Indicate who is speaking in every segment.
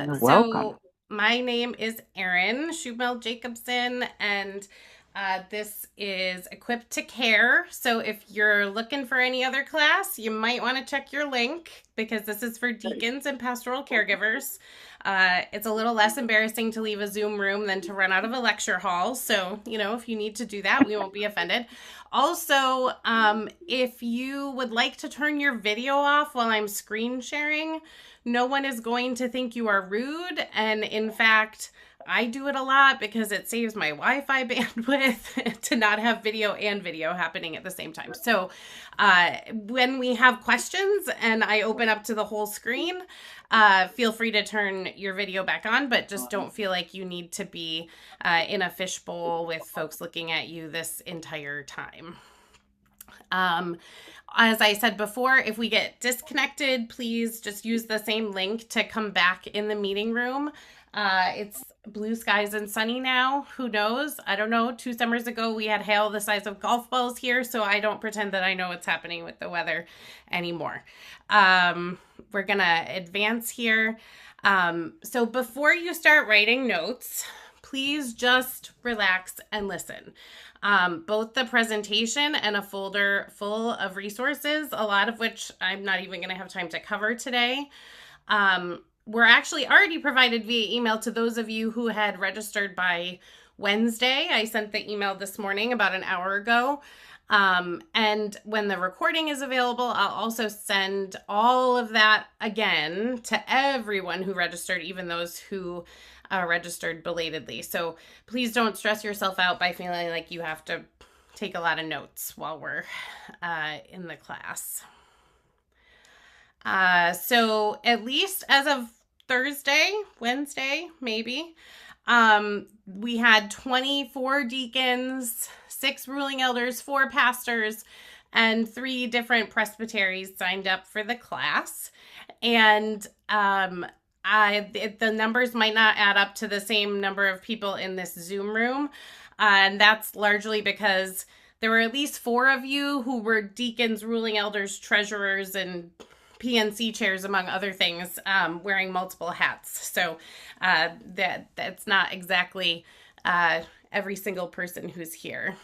Speaker 1: You're welcome.
Speaker 2: So my name is Erin Schubmehl Jacobson, and this is Equipped to Care. So if you're looking for any other class, you might want to check your link because this is for deacons and pastoral caregivers. It's a little less embarrassing to leave a Zoom room than to run out of a lecture hall. So, if you need to do that, we won't be offended. Also, if you would like to turn your video off while I'm screen sharing, no one is going to think you are rude. And in fact, I do it a lot because it saves my Wi-Fi bandwidth to not have video and video happening at the same time. So when we have questions and I open up to the whole screen, feel free to turn your video back on, but just don't feel like you need to be in a fishbowl with folks looking at you this entire time. As I said before, if we get disconnected, please just use the same link to come back in the meeting room. It's blue skies and sunny now. Who knows? I don't know. 2 summers ago, we had hail the size of golf balls here, so I don't pretend that I know what's happening with the weather anymore. We're going to advance here. So before you start writing notes, please just relax and listen. Both the presentation and a folder full of resources, a lot of which I'm not even going to have time to cover today, were actually already provided via email to those of you who had registered by Wednesday. I sent the email this morning about an hour ago. And when the recording is available, I'll also send all of that again to everyone who registered, even those who registered belatedly. So please don't stress yourself out by feeling like you have to take a lot of notes while we're in the class. So at least as of Wednesday, maybe, we had 24 deacons, 6 ruling elders, 4 pastors, and 3 different presbyteries signed up for the class. And the numbers might not add up to the same number of people in this Zoom room. And that's largely because there were at least 4 of you who were deacons, ruling elders, treasurers, and PNC chairs, among other things, wearing multiple hats. So that's not exactly every single person who's here.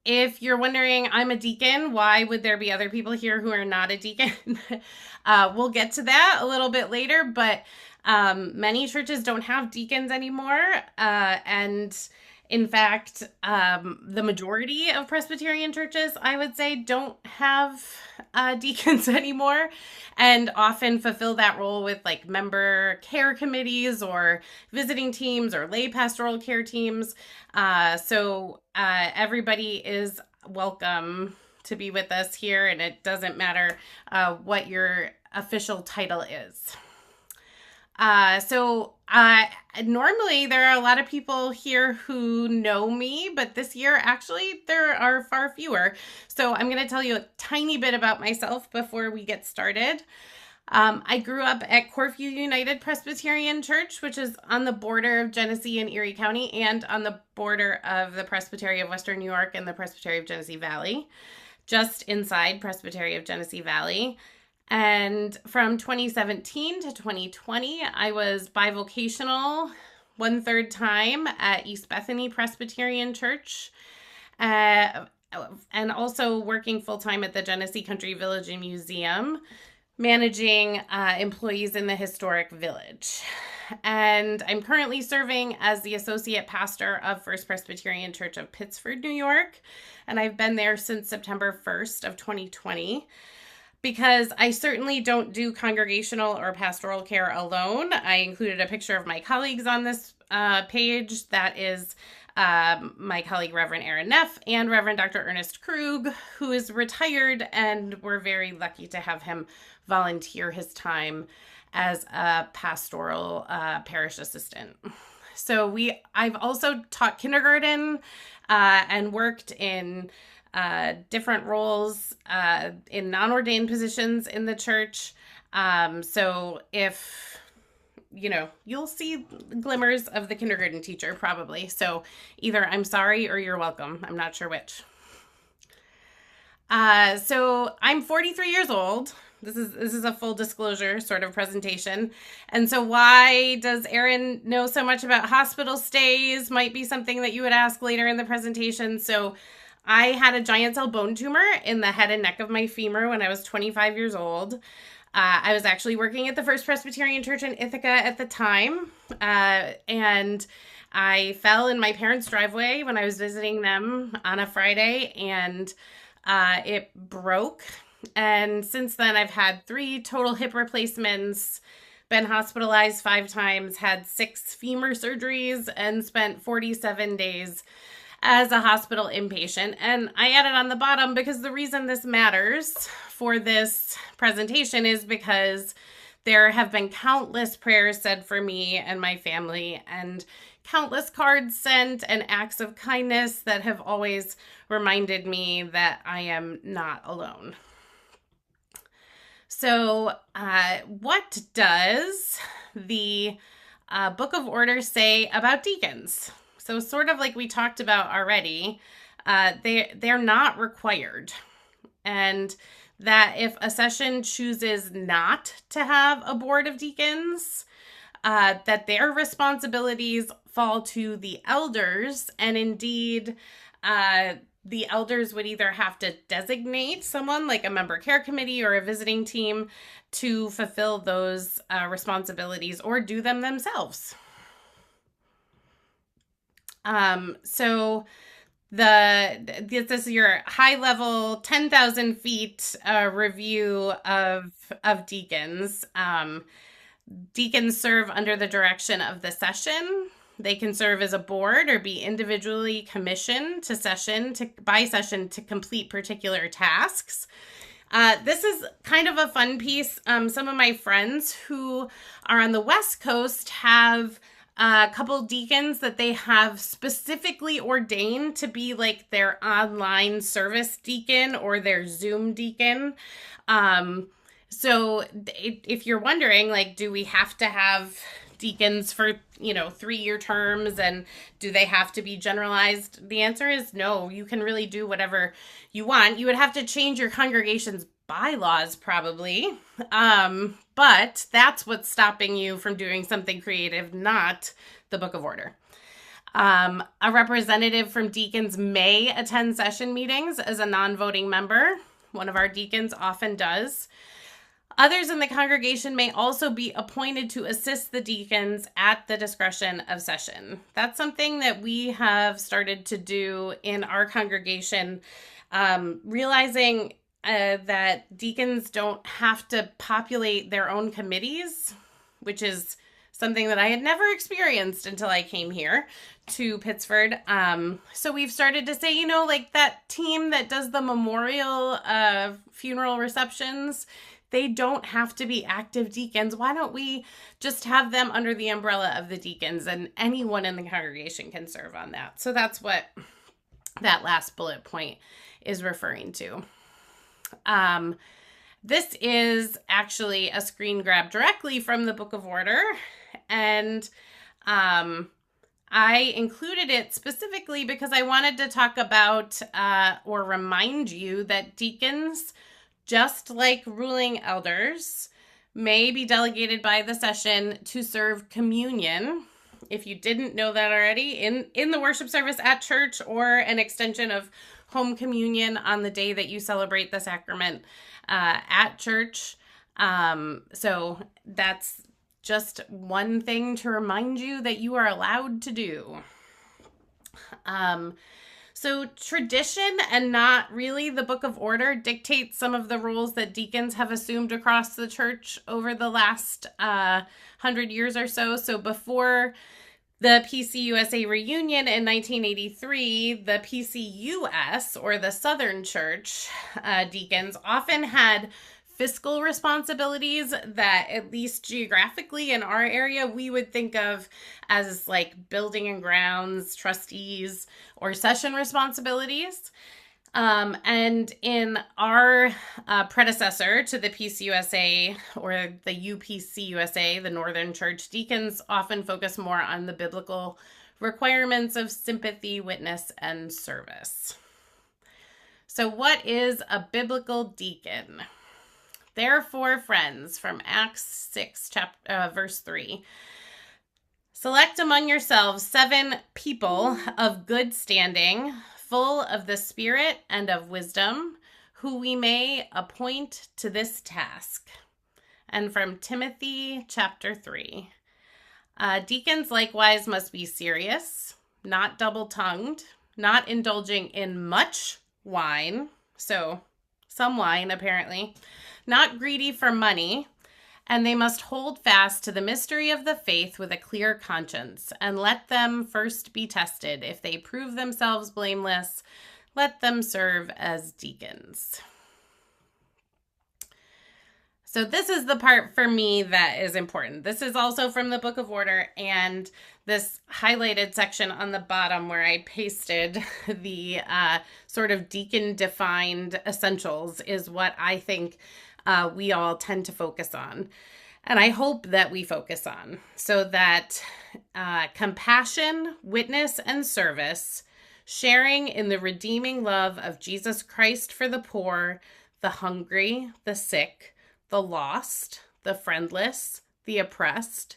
Speaker 2: If you're wondering, I'm a deacon, why would there be other people here who are not a deacon? We'll get to that a little bit later, but many churches don't have deacons anymore. And in fact, the majority of Presbyterian churches, I would say, don't have deacons anymore, and often fulfill that role with like member care committees or visiting teams or lay pastoral care teams. So everybody is welcome to be with us here, and it doesn't matter what your official title is. Normally there are a lot of people here who know me, but this year actually there are far fewer. So I'm going to tell you a tiny bit about myself before we get started. I grew up at Corfview United Presbyterian Church, which is on the border of Genesee and Erie County and on the border of the Presbytery of Western New York and the Presbytery of Genesee Valley, just inside Presbytery of Genesee Valley. And from 2017 to 2020, I was bivocational 1/3 time at East Bethany Presbyterian Church, and also working full-time at the Genesee Country Village and Museum, managing employees in the historic village. And I'm currently serving as the associate pastor of First Presbyterian Church of Pittsford, New York, and I've been there since September 1st of 2020. Because I certainly don't do congregational or pastoral care alone. I included a picture of my colleagues on this page. That is my colleague, Reverend Erin Neff, and Reverend Dr. Ernest Krug, who is retired, and we're very lucky to have him volunteer his time as a pastoral parish assistant. So I've also taught kindergarten and worked in different roles in non-ordained positions in the church. So if, you'll see glimmers of the kindergarten teacher probably. So either I'm sorry or you're welcome. I'm not sure which. So I'm 43 years old. This is a full disclosure sort of presentation. And so why does Erin know so much about hospital stays might be something that you would ask later in the presentation. So I had a giant cell bone tumor in the head and neck of my femur when I was 25 years old. I was actually working at the First Presbyterian Church in Ithaca at the time, and I fell in my parents' driveway when I was visiting them on a Friday, and it broke. And since then, I've had 3 total hip replacements, been hospitalized 5 times, had 6 femur surgeries, and spent 47 days as a hospital inpatient. And I added on the bottom because the reason this matters for this presentation is because there have been countless prayers said for me and my family, and countless cards sent and acts of kindness that have always reminded me that I am not alone. So what does the Book of Orders say about deacons? So sort of like we talked about already, they're not required. And that if a session chooses not to have a board of deacons, that their responsibilities fall to the elders. And indeed, the elders would either have to designate someone like a member care committee or a visiting team to fulfill those responsibilities or do them themselves. So this is your high level 10,000 feet review of deacons. Deacons serve under the direction of the session. They can serve as a board or be individually commissioned by session to complete particular tasks. This is kind of a fun piece. Some of my friends who are on the West Coast have a couple deacons that they have specifically ordained to be like their online service deacon or their Zoom deacon. So if you're wondering, like, do we have to have deacons for, 3-year terms, and do they have to be generalized? The answer is no. You can really do whatever you want. You would have to change your congregation's bylaws probably. But that's what's stopping you from doing something creative, not the Book of Order. A representative from deacons may attend session meetings as a non-voting member. One of our deacons often does. Others in the congregation may also be appointed to assist the deacons at the discretion of session. That's something that we have started to do in our congregation, realizing that deacons don't have to populate their own committees, which is something that I had never experienced until I came here to Pittsford. So we've started to say, like that team that does the memorial funeral receptions, they don't have to be active deacons. Why don't we just have them under the umbrella of the deacons, and anyone in the congregation can serve on that? So that's what that last bullet point is referring to. This is actually a screen grab directly from the Book of Order, and I included it specifically because I wanted to talk about or remind you that deacons, just like ruling elders, may be delegated by the session to serve communion. If you didn't know that already, in the worship service at church, or an extension of home communion on the day that you celebrate the sacrament at church. So that's just one thing to remind you that you are allowed to do. So tradition, and not really the Book of Order, dictates some of the roles that deacons have assumed across the church over the last 100 years or so. So before the PCUSA reunion in 1983, the PCUS, or the Southern Church, deacons often had fiscal responsibilities that, at least geographically in our area, we would think of as like building and grounds, trustees, or session responsibilities. And in our predecessor to the PCUSA, or the UPCUSA, the Northern Church, deacons often focus more on the biblical requirements of sympathy, witness, and service. So what is a biblical deacon? Therefore, friends, from Acts 6, verse 3, select among yourselves 7 people of good standing, full of the Spirit and of wisdom, who we may appoint to this task. And from Timothy chapter 3, deacons likewise must be serious, not double-tongued, not indulging in much wine, so some wine apparently, not greedy for money, and they must hold fast to the mystery of the faith with a clear conscience, and let them first be tested. If they prove themselves blameless, let them serve as deacons. So this is the part for me that is important. This is also from the Book of Order, and this highlighted section on the bottom where I pasted the sort of deacon-defined essentials is what I think we all tend to focus on. And I hope that we focus on. So that compassion, witness, and service, sharing in the redeeming love of Jesus Christ for the poor, the hungry, the sick, the lost, the friendless, the oppressed,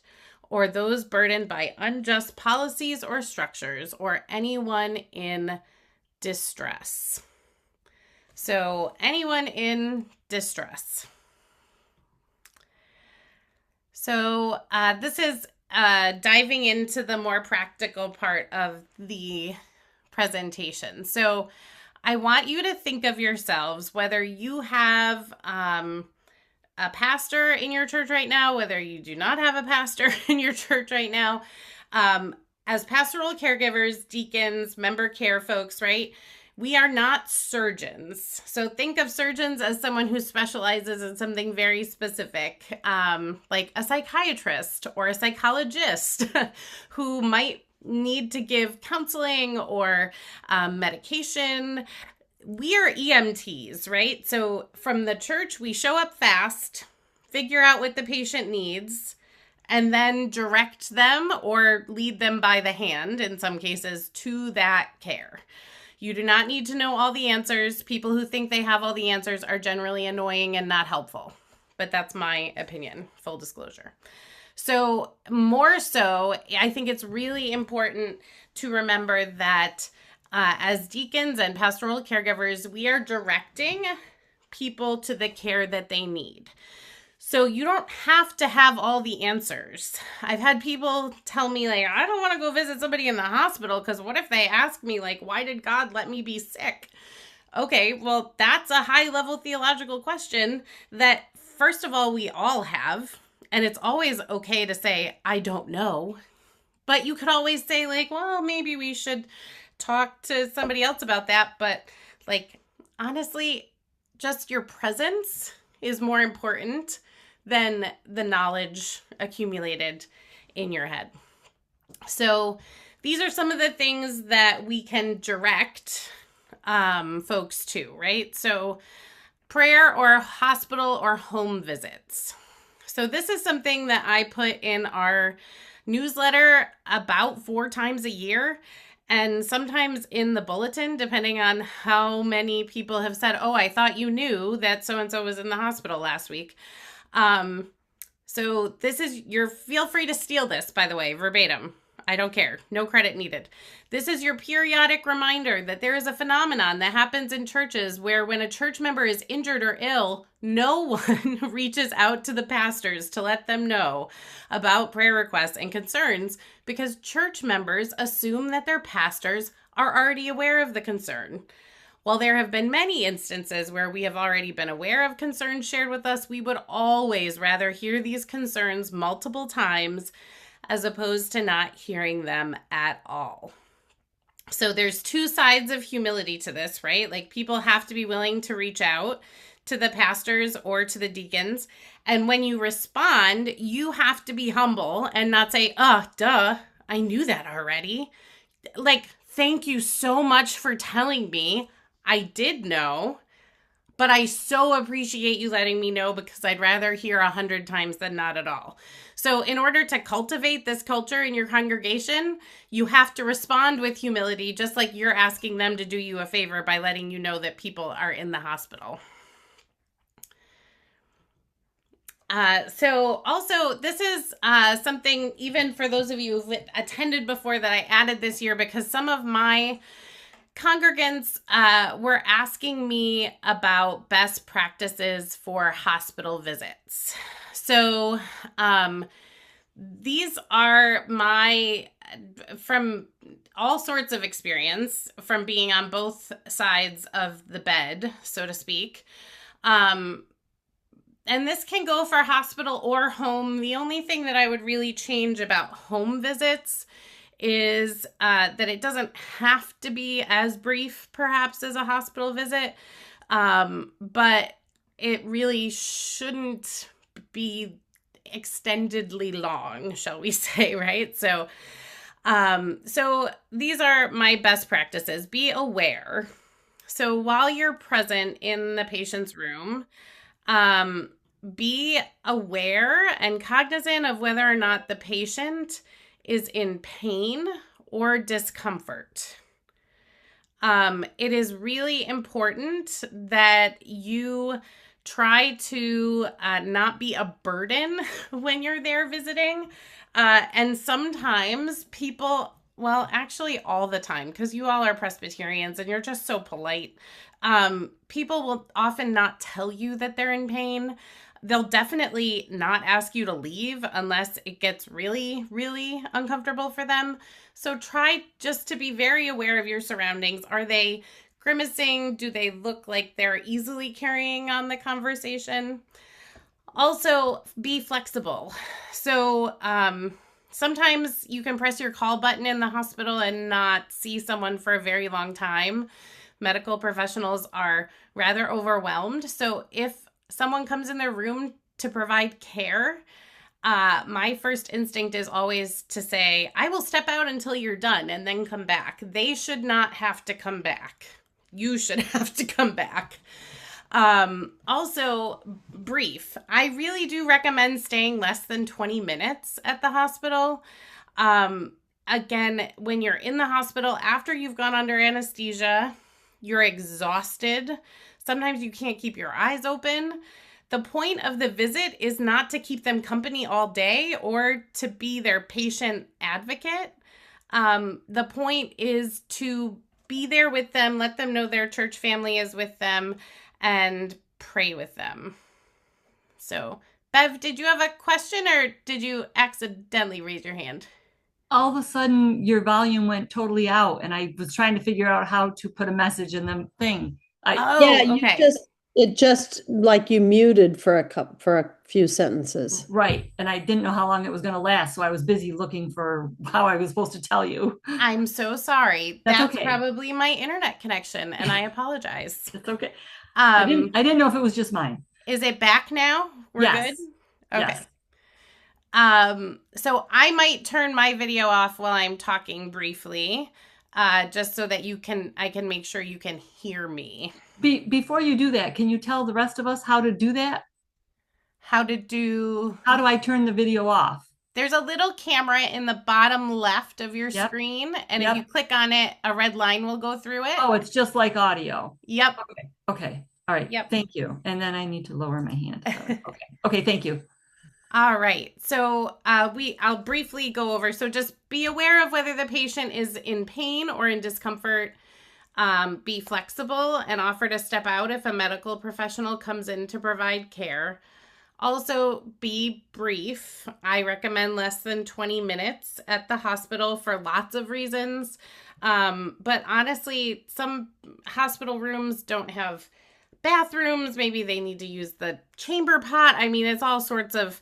Speaker 2: or those burdened by unjust policies or structures, or anyone in distress. So, anyone in distress. So, this is diving into the more practical part of the presentation. So, I want you to think of yourselves, whether you have a pastor in your church right now, whether you do not have a pastor in your church right now, as pastoral caregivers, deacons, member care folks, right? We are not surgeons. So think of surgeons as someone who specializes in something very specific, like a psychiatrist or a psychologist who might need to give counseling or medication. We are EMTs, right? So from the church, we show up fast, figure out what the patient needs, and then direct them or lead them by the hand, in some cases, to that care. You do not need to know all the answers. People who think they have all the answers are generally annoying and not helpful. But that's my opinion, full disclosure. So more so, I think it's really important to remember that as deacons and pastoral caregivers, we are directing people to the care that they need. So you don't have to have all the answers. I've had people tell me, like, I don't want to go visit somebody in the hospital because what if they ask me, like, why did God let me be sick? Okay, well, that's a high-level theological question that, first of all, we all have. And it's always okay to say, I don't know. But you could always say, like, well, maybe we should talk to somebody else about that. But, like, honestly, just your presence is more important than the knowledge accumulated in your head. So these are some of the things that we can direct folks to, right? So prayer or hospital or home visits. So this is something that I put in our newsletter about 4 times a year, and sometimes in the bulletin, depending on how many people have said, oh, I thought you knew that so-and-so was in the hospital last week. So this is feel free to steal this, by the way, verbatim. I don't care. No credit needed. This is your periodic reminder that there is a phenomenon that happens in churches where when a church member is injured or ill, no one reaches out to the pastors to let them know about prayer requests and concerns because church members assume that their pastors are already aware of the concern. While there have been many instances where we have already been aware of concerns shared with us, we would always rather hear these concerns multiple times as opposed to not hearing them at all. So there's 2 sides of humility to this, right? Like people have to be willing to reach out to the pastors or to the deacons. And when you respond, you have to be humble and not say, oh, duh, I knew that already. Like, thank you so much for telling me. I did know, but I so appreciate you letting me know because I'd rather hear 100 times than not at all. So in order to cultivate this culture in your congregation, you have to respond with humility, just like you're asking them to do you a favor by letting you know that people are in the hospital. So also this is something even for those of you who've attended before that I added this year because some of my congregants were asking me about best practices for hospital visits. So these are from all sorts of experience, from being on both sides of the bed, so to speak. And this can go for hospital or home. The only thing that I would really change about home visits is that it doesn't have to be as brief, perhaps, as a hospital visit, but it really shouldn't be extendedly long, shall we say, right? So these are my best practices. Be aware. So while you're present in the patient's room, be aware and cognizant of whether or not the patient is in pain or discomfort. It is really important that you try to not be a burden when you're there visiting. And sometimes people, well, actually all the time, because you all are Presbyterians and you're just so polite, people will often not tell you that they're in pain. They'll definitely not ask you to leave unless it gets really, really uncomfortable for them. So try just to be very aware of your surroundings. Are they grimacing? Do they look like they're easily carrying on the conversation? Also, be flexible. So sometimes you can press your call button in the hospital and not see someone for a very long time. Medical professionals are rather overwhelmed. So if someone comes in their room to provide care, my first instinct is always to say, I will step out until you're done and then come back. They should not have to come back. You should have to come back. Also, brief. I really do recommend staying less than 20 minutes at the hospital. Again, when you're in the hospital, after you've gone under anesthesia, you're exhausted. Sometimes you can't keep your eyes open. The point of the visit is not to keep them company all day or to be their patient advocate. The point is to be there with them, let them know their church family is with them, and pray with them. So, Bev, did you have a question or did you accidentally raise your hand?
Speaker 1: All of a sudden your volume went totally out and I was trying to figure out how to put a message in the thing.
Speaker 2: Oh, okay.
Speaker 3: It just like you muted for a few sentences.
Speaker 1: Right. And I didn't know how long it was going to last. So I was busy looking for how I was supposed to tell you.
Speaker 2: I'm so sorry.
Speaker 1: That's
Speaker 2: That's
Speaker 1: okay.
Speaker 2: probably my internet connection, and I apologize.
Speaker 1: It's okay. I didn't know if it was just mine.
Speaker 2: Is it back now? We're
Speaker 1: Yes.
Speaker 2: good? Okay.
Speaker 1: Yes.
Speaker 2: So I might turn my video off while I'm talking briefly, just so that I can make sure you can hear me.
Speaker 1: Before you do that, can you tell the rest of us how to do that?
Speaker 2: How do
Speaker 1: I turn the video off?
Speaker 2: There's a little camera in the bottom left of your screen, and if you click on it, a red line will go through it.
Speaker 1: Oh, it's just like audio.
Speaker 2: Yep.
Speaker 1: Okay. All right.
Speaker 2: Yep.
Speaker 1: Thank you. And then I need to lower my hand. Okay. Thank you.
Speaker 2: All right. So I'll briefly go over. So just be aware of whether the patient is in pain or in discomfort. Be flexible and offer to step out if a medical professional comes in to provide care. Also, be brief. I recommend less than 20 minutes at the hospital for lots of reasons. But honestly, some hospital rooms don't have bathrooms. Maybe they need to use the chamber pot. I mean, it's all sorts of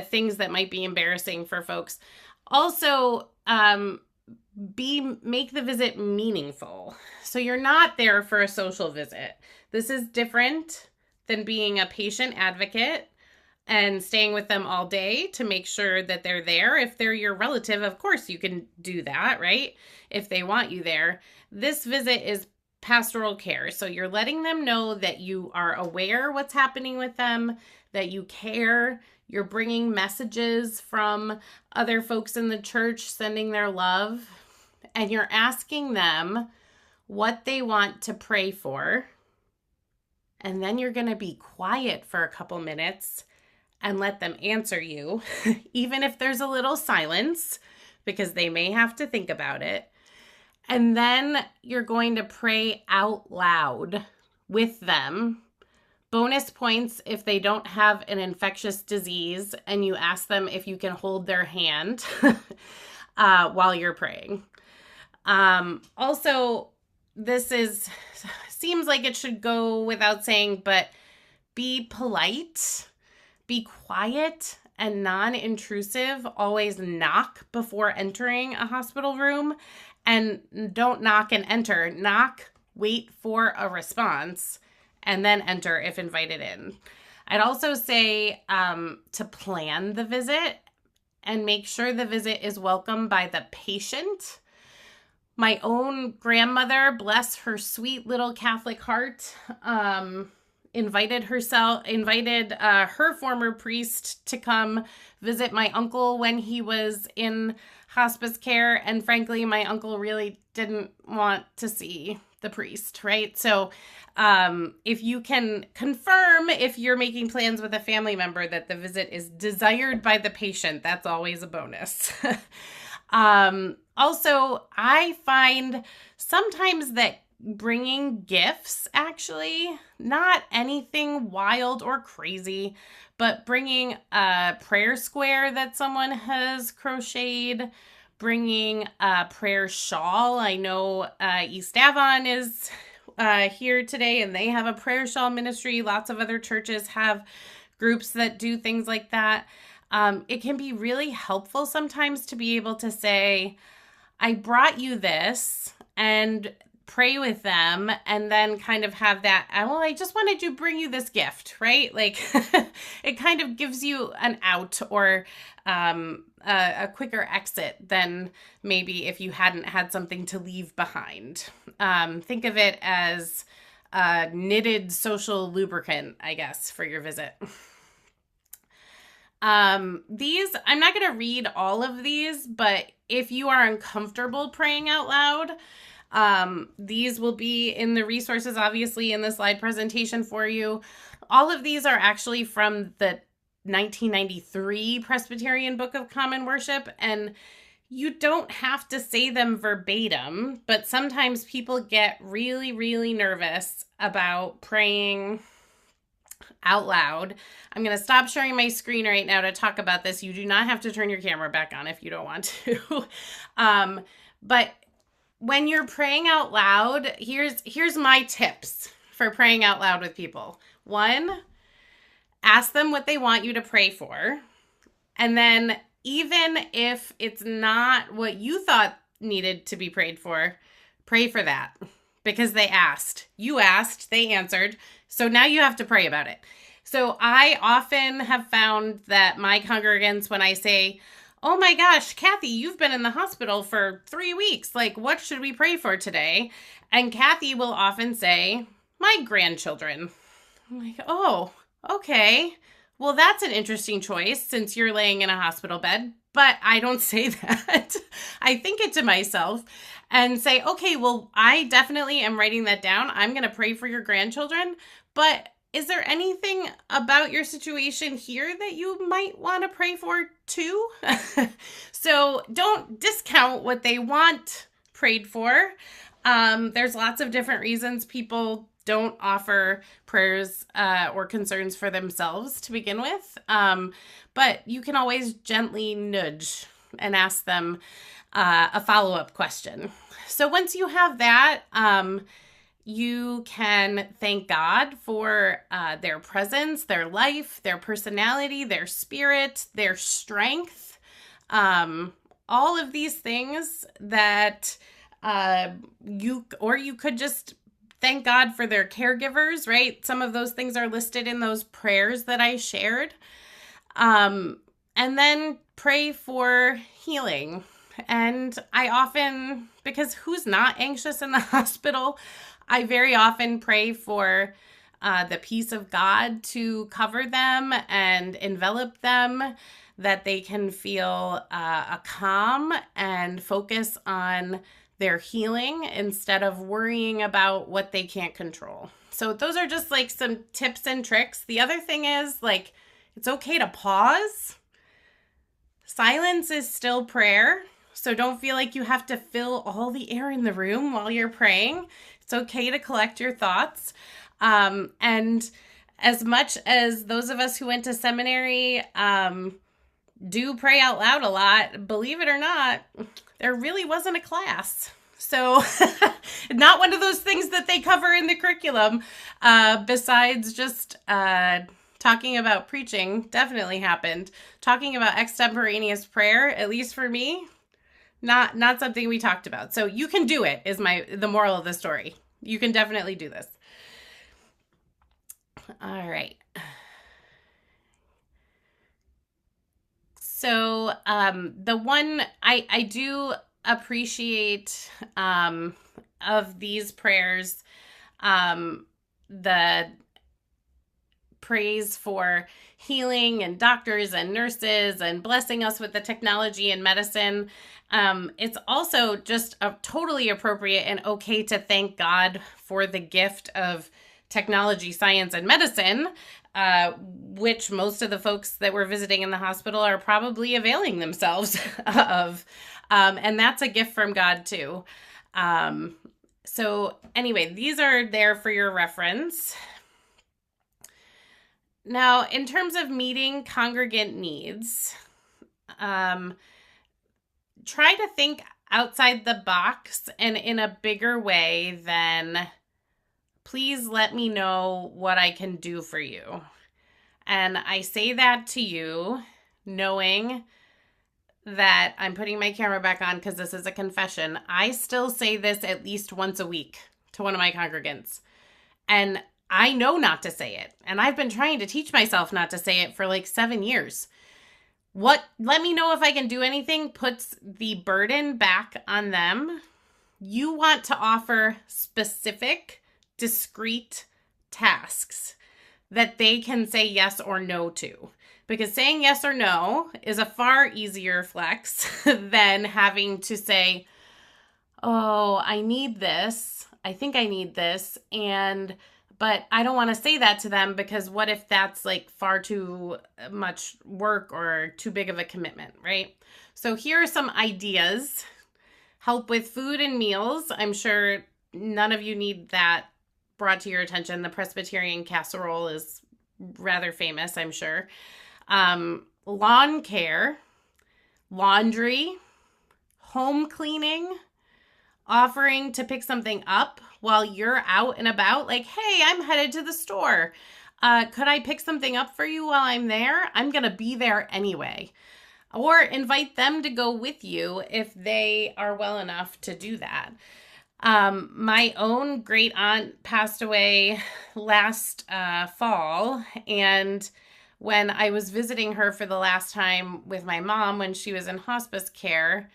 Speaker 2: things that might be embarrassing for folks. Also, make the visit meaningful. So you're not there for a social visit. This is different than being a patient advocate and staying with them all day to make sure that they're there. If they're your relative, of course you can do that, right? If they want you there. This visit is pastoral care. So you're letting them know that you are aware what's happening with them, that you care. You're bringing messages from other folks in the church, sending their love, and you're asking them what they want to pray for. And then you're going to be quiet for a couple minutes and let them answer you, even if there's a little silence, because they may have to think about it. And then you're going to pray out loud with them. Bonus points if they don't have an infectious disease and you ask them if you can hold their hand while you're praying. Also, seems like it should go without saying, but be polite, be quiet and non-intrusive. Always knock before entering a hospital room, and don't knock and enter. Knock, wait for a response, and then enter if invited in. I'd also say to plan the visit and make sure the visit is welcomed by the patient. My own grandmother, bless her sweet little Catholic heart, invited her former priest to come visit my uncle when he was in hospice care. And frankly, my uncle really didn't want to see the priest, right? So if you can confirm, if you're making plans with a family member, that the visit is desired by the patient, that's always a bonus. Also, I find sometimes that bringing gifts, actually, not anything wild or crazy, but bringing a prayer square that someone has crocheted, bringing a prayer shawl. I know East Avon is here today, and they have a prayer shawl ministry. Lots of other churches have groups that do things like that. It can be really helpful sometimes to be able to say, I brought you this, and pray with them, and then kind of have that, well, I just wanted to bring you this gift, right? Like it kind of gives you an out, or a quicker exit than maybe if you hadn't had something to leave behind. Think of it as a knitted social lubricant, I guess, for your visit. I'm not going to read all of these, but if you are uncomfortable praying out loud, these will be in the resources, obviously, in the slide presentation for you. All of these are actually from the 1993 Presbyterian Book of Common Worship, and you don't have to say them verbatim, but sometimes people get really, really nervous about praying out loud. I'm going to stop sharing my screen right now to talk about this. You do not have to turn your camera back on if you don't want to. But when you're praying out loud, here's my tips for praying out loud with people. 1, ask them what they want you to pray for. And then even if it's not what you thought needed to be prayed for, pray for that, because they asked. You asked, they answered. So now you have to pray about it. So I often have found that my congregants, when I say, oh my gosh, Kathy, you've been in the hospital for 3 weeks. Like, what should we pray for today? And Kathy will often say, my grandchildren. I'm like, oh, okay. Well, that's an interesting choice since you're laying in a hospital bed. But I don't say that. I think it to myself and say, okay, well, I definitely am writing that down. I'm going to pray for your grandchildren. But is there anything about your situation here that you might want to pray for too? So don't discount what they want prayed for. There's lots of different reasons people don't offer prayers or concerns for themselves to begin with. But you can always gently nudge and ask them a follow-up question. So once you have that, you can thank God for their presence, their life, their personality, their spirit, their strength, all of these things that you could just thank God for their caregivers, right? Some of those things are listed in those prayers that I shared. And then pray for healing. And I often, because who's not anxious in the hospital, I very often pray for the peace of God to cover them and envelop them, that they can feel a calm and focus on their healing instead of worrying about what they can't control. So those are just like some tips and tricks. The other thing is, like, It's okay to pause. Silence is still prayer. So don't feel like you have to fill all the air in the room while you're praying. It's okay to collect your thoughts. And as much as those of us who went to seminary do pray out loud a lot, believe it or not, there really wasn't a class. So not one of those things that they cover in the curriculum, besides just talking about preaching definitely happened. Talking about extemporaneous prayer, at least for me, not something we talked about. So you can do it, is the moral of the story. You can definitely do this. All right. So the one I do appreciate of these prayers, the praise for healing and doctors and nurses and blessing us with the technology and medicine. It's also just totally appropriate and okay to thank God for the gift of technology, science, and medicine, which most of the folks that were visiting in the hospital are probably availing themselves of. And that's a gift from God too. So anyway, these are there for your reference. Now, in terms of meeting congregant needs, try to think outside the box and in a bigger way than, please let me know what I can do for you. And I say that to you knowing that I'm putting my camera back on because this is a confession. I still say this at least once a week to one of my congregants. And I know not to say it. And I've been trying to teach myself not to say it for like 7 years. Let me know if I can do anything puts the burden back on them. You want to offer specific, discrete tasks that they can say yes or no to. Because saying yes or no is a far easier flex than having to say, oh, I need this. I think I need this. But I don't want to say that to them because what if that's like far too much work or too big of a commitment, right? So here are some ideas. Help with food and meals. I'm sure none of you need that brought to your attention. The Presbyterian casserole is rather famous, I'm sure. Lawn care, laundry, home cleaning, offering to pick something up while you're out and about. Like, hey, I'm headed to the store. Could I pick something up for you while I'm there? I'm going to be there anyway. Or invite them to go with you if they are well enough to do that. My own great aunt passed away last fall, and when I was visiting her for the last time with my mom when she was in hospice care,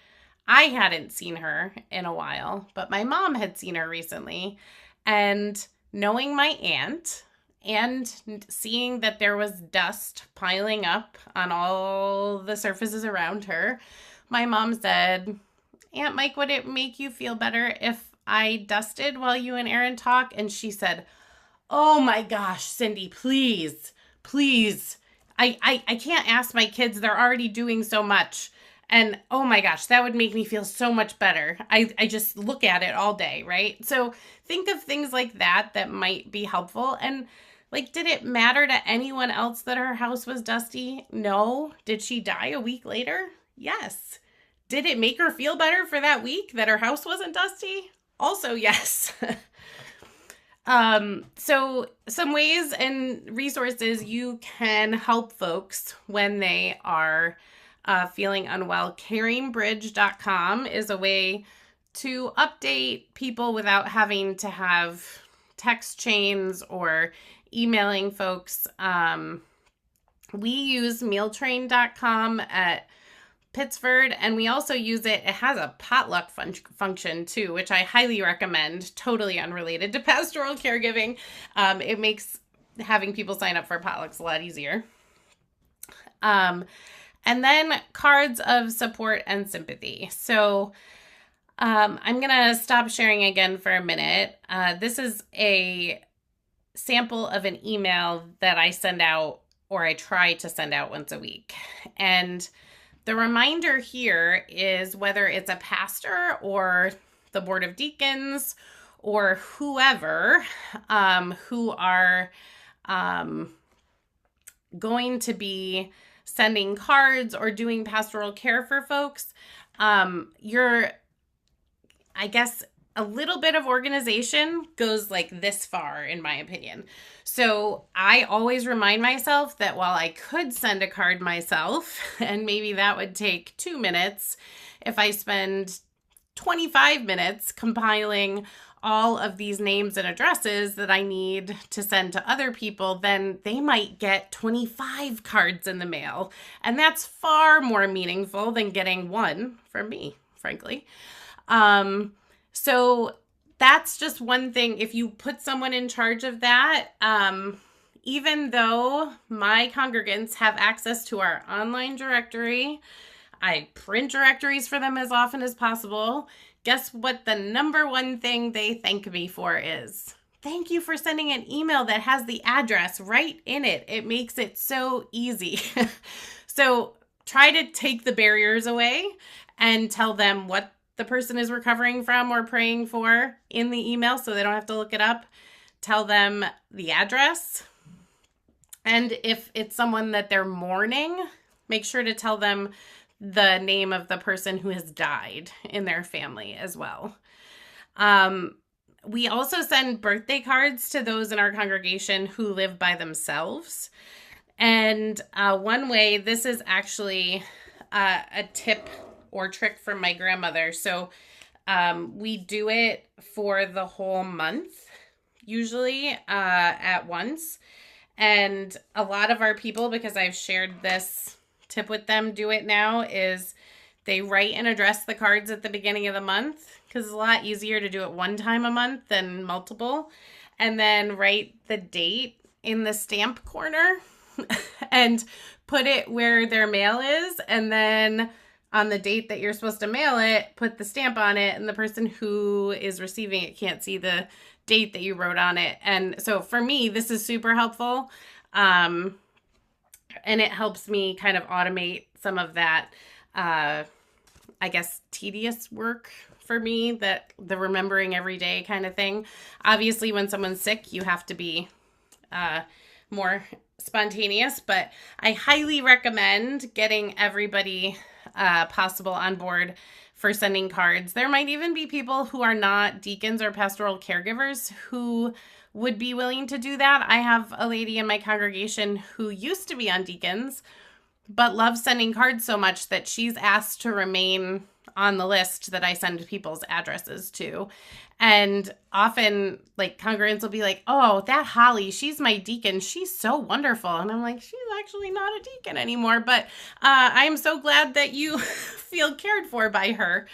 Speaker 2: I hadn't seen her in a while, but my mom had seen her recently. And knowing my aunt and seeing that there was dust piling up on all the surfaces around her, my mom said, Aunt Mike, would it make you feel better if I dusted while you and Erin talk? And she said, oh my gosh, Cindy, please. I can't ask my kids. They're already doing so much. And oh my gosh, that would make me feel so much better. I just look at it all day, right? So think of things like that might be helpful. And like, did it matter to anyone else that her house was dusty? No. Did she die a week later? Yes. Did it make her feel better for that week that her house wasn't dusty? Also, yes. So some ways and resources you can help folks when they are feeling unwell. CaringBridge.com is a way to update people without having to have text chains or emailing folks. We use mealtrain.com at Pittsford, and we also use it. It has a potluck function too, which I highly recommend, totally unrelated to pastoral caregiving. It makes having people sign up for potlucks a lot easier. And then cards of support and sympathy. So I'm going to stop sharing again for a minute. This is a sample of an email that I send out or I try to send out once a week. And the reminder here is whether it's a pastor or the board of deacons or whoever who are going to be sending cards or doing pastoral care for folks, I guess a little bit of organization goes like this far, in my opinion. So I always remind myself that while I could send a card myself, and maybe that would take 2 minutes, if I spend 25 minutes compiling all of these names and addresses that I need to send to other people, then they might get 25 cards in the mail. And that's far more meaningful than getting one from me, frankly. So that's just one thing. If you put someone in charge of that, even though my congregants have access to our online directory, I print directories for them as often as possible. Guess what the number one thing they thank me for is? Thank you for sending an email that has the address right in it. It makes it so easy. So try to take the barriers away and tell them what the person is recovering from or praying for in the email so they don't have to look it up. Tell them the address. And if it's someone that they're mourning, make sure to tell them the name of the person who has died in their family as well. We also send birthday cards to those in our congregation who live by themselves. And one way, this is actually a tip or trick from my grandmother. So we do it for the whole month, usually at once. And a lot of our people, because I've shared this tip with them, do it now, is they write and address the cards at the beginning of the month, because it's a lot easier to do it one time a month than multiple. And then write the date in the stamp corner and put it where their mail is. And then on the date that you're supposed to mail it, put the stamp on it, and the person who is receiving it can't see the date that you wrote on it. And so for me, this is super helpful. And it helps me kind of automate some of that, I guess, tedious work for me, that the remembering every day kind of thing. Obviously, when someone's sick, you have to be more spontaneous, but I highly recommend getting everybody possible on board for sending cards. There might even be people who are not deacons or pastoral caregivers who would be willing to do that. I have a lady in my congregation who used to be on deacons, but loves sending cards so much that she's asked to remain on the list that I send people's addresses to. And often, like, congregants will be like, oh, that Holly, she's my deacon. She's so wonderful. And I'm like, she's actually not a deacon anymore. But I'm so glad that you feel cared for by her.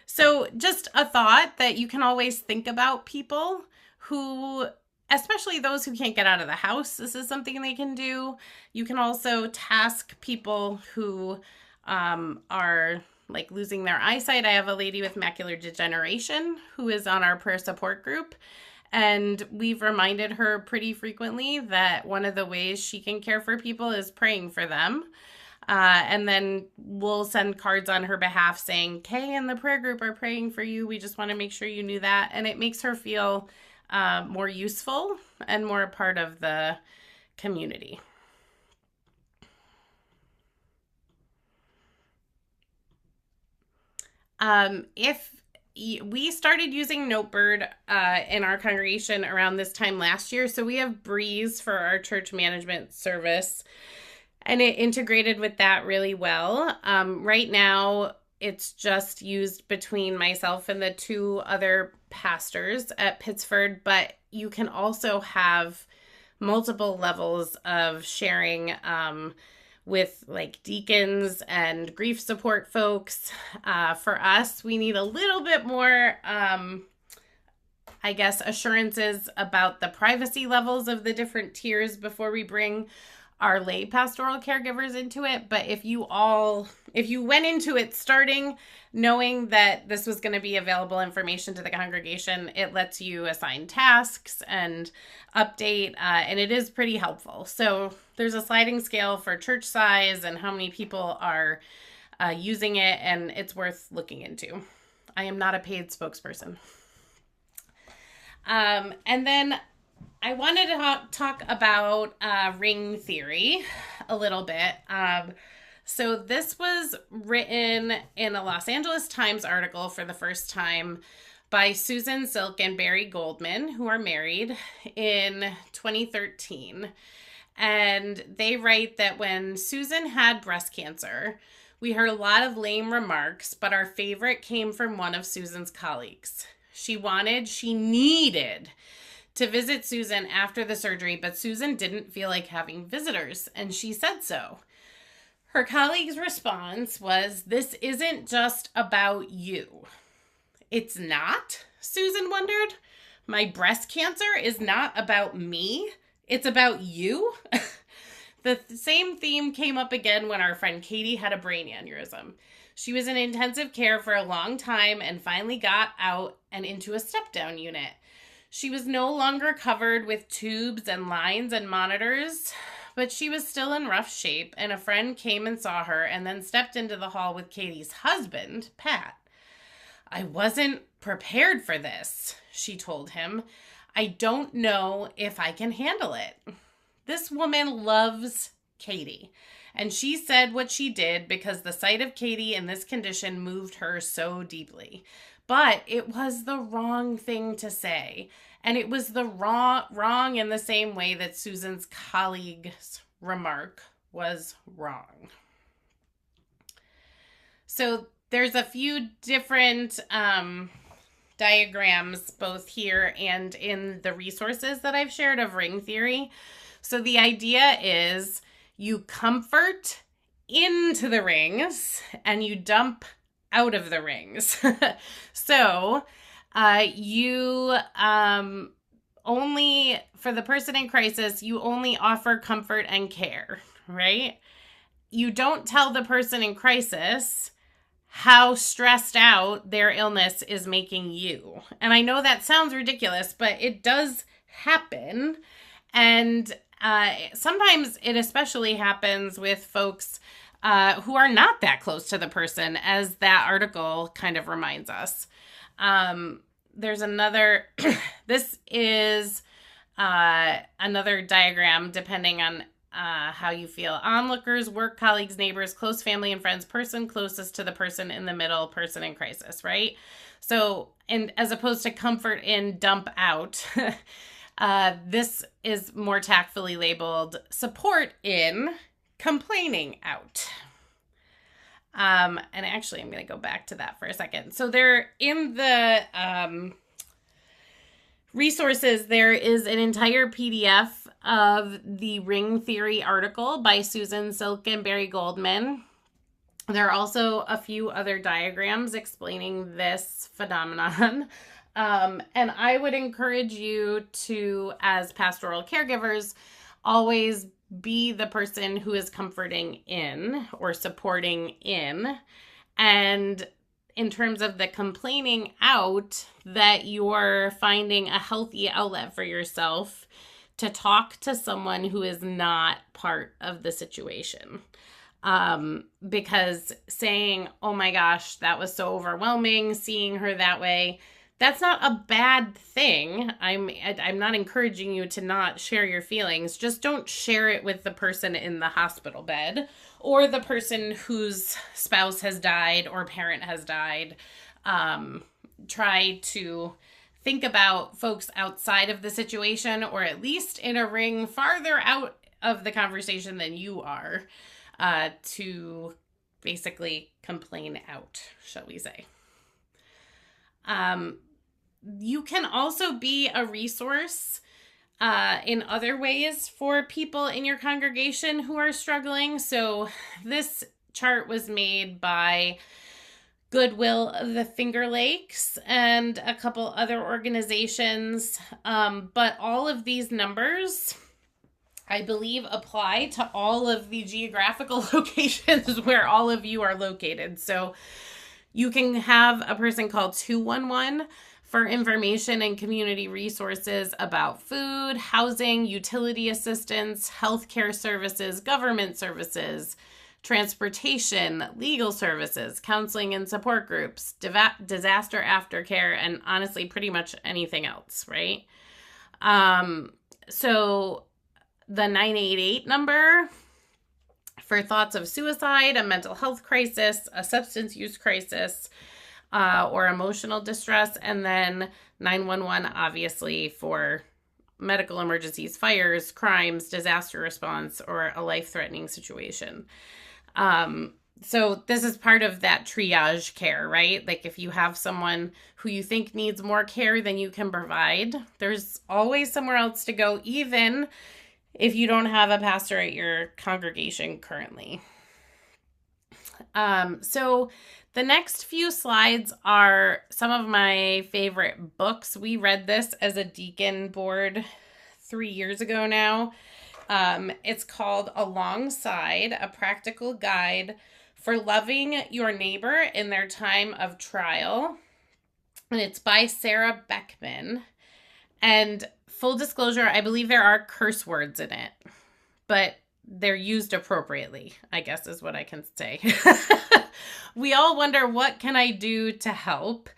Speaker 2: So just a thought that you can always think about people who, especially those who can't get out of the house. This is something they can do. You can also task people who are like losing their eyesight. I have a lady with macular degeneration who is on our prayer support group, and we've reminded her pretty frequently that one of the ways she can care for people is praying for them. And then we'll send cards on her behalf saying, Kay and the prayer group are praying for you. We just want to make sure you knew that. And it makes her feel more useful and more a part of the community. If we started using Notebird in our congregation around this time last year, so we have Breeze for our church management service, and it integrated with that really well. Right now, it's just used between myself and the two other pastors at Pittsford, but you can also have multiple levels of sharing with like deacons and grief support folks. For us, we need a little bit more, assurances about the privacy levels of the different tiers before we bring our lay pastoral caregivers into it. But if you went into it starting knowing that this was going to be available information to the congregation, it lets you assign tasks and update, and it is pretty helpful. So there's a sliding scale for church size and how many people are using it, and it's worth looking into. I am not a paid spokesperson. And then I wanted to talk about ring theory a little bit. So this was written in a Los Angeles Times article for the first time by Susan Silk and Barry Goldman, who are married, in 2013. And they write that when Susan had breast cancer, we heard a lot of lame remarks, but our favorite came from one of Susan's colleagues. She needed to visit Susan after the surgery, but Susan didn't feel like having visitors, and she said so. Her colleague's response was, "This isn't just about you." "It's not?" Susan wondered. "My breast cancer is not about me. It's about you?" The same theme came up again when our friend Katie had a brain aneurysm. She was in intensive care for a long time and finally got out and into a step-down unit. She was no longer covered with tubes and lines and monitors, but she was still in rough shape, and a friend came and saw her and then stepped into the hall with Katie's husband, Pat. "I wasn't prepared for this," she told him. "I don't know if I can handle it." This woman loves Katie, and she said what she did because the sight of Katie in this condition moved her so deeply. But it was the wrong thing to say, and it was the wrong in the same way that Susan's colleague's remark was wrong. So there's a few different diagrams both here and in the resources that I've shared of ring theory. So the idea is you comfort into the rings and you dump out of the rings. So you only, for the person in crisis, you only offer comfort and care, right? You don't tell the person in crisis how stressed out their illness is making you. And I know that sounds ridiculous, but it does happen. And sometimes it especially happens with folks who are not that close to the person, as that article kind of reminds us. There's another, this is another diagram depending on how you feel. Onlookers, work colleagues, neighbors, close family and friends, person closest to the person in the middle, person in crisis, right? So, and as opposed to comfort in, dump out, this is more tactfully labeled support in, complaining out. And actually, I'm going to go back to that for a second. So there, in the resources, there is an entire PDF of the ring theory article by Susan Silk and Barry Goldman. There are also a few other diagrams explaining this phenomenon. And I would encourage you to, as pastoral caregivers, always be the person who is comforting in or supporting in. And in terms of the complaining out, that you're finding a healthy outlet for yourself to talk to someone who is not part of the situation. Because saying, "Oh my gosh, that was so overwhelming, seeing her that way," that's not a bad thing. I'm not encouraging you to not share your feelings. Just don't share it with the person in the hospital bed or the person whose spouse has died or parent has died. Try to think about folks outside of the situation, or at least in a ring farther out of the conversation than you are, to basically complain out, shall we say. You can also be a resource in other ways for people in your congregation who are struggling. So this chart was made by Goodwill of the Finger Lakes and a couple other organizations. But all of these numbers I believe, apply to all of the geographical locations where all of you are located. So you can have a person call 211 for information and community resources about food, housing, utility assistance, healthcare services, government services, transportation, legal services, counseling and support groups, disaster aftercare, and honestly, pretty much anything else, right? So the 988 number for thoughts of suicide, a mental health crisis, a substance use crisis, or emotional distress, and then 911, obviously, for medical emergencies, fires, crimes, disaster response, or a life-threatening situation. So this is part of that triage care, right? Like if you have someone who you think needs more care than you can provide, there's always somewhere else to go, even if you don't have a pastor at your congregation currently. So the next few slides are some of my favorite books. We read this as a deacon board 3 years ago now. It's called Alongside, a Practical Guide for Loving Your Neighbor in Their Time of Trial. And it's by Sarah Beckman. And full disclosure, I believe there are curse words in it, but they're used appropriately, I guess is what I can say. We all wonder, what can I do to help?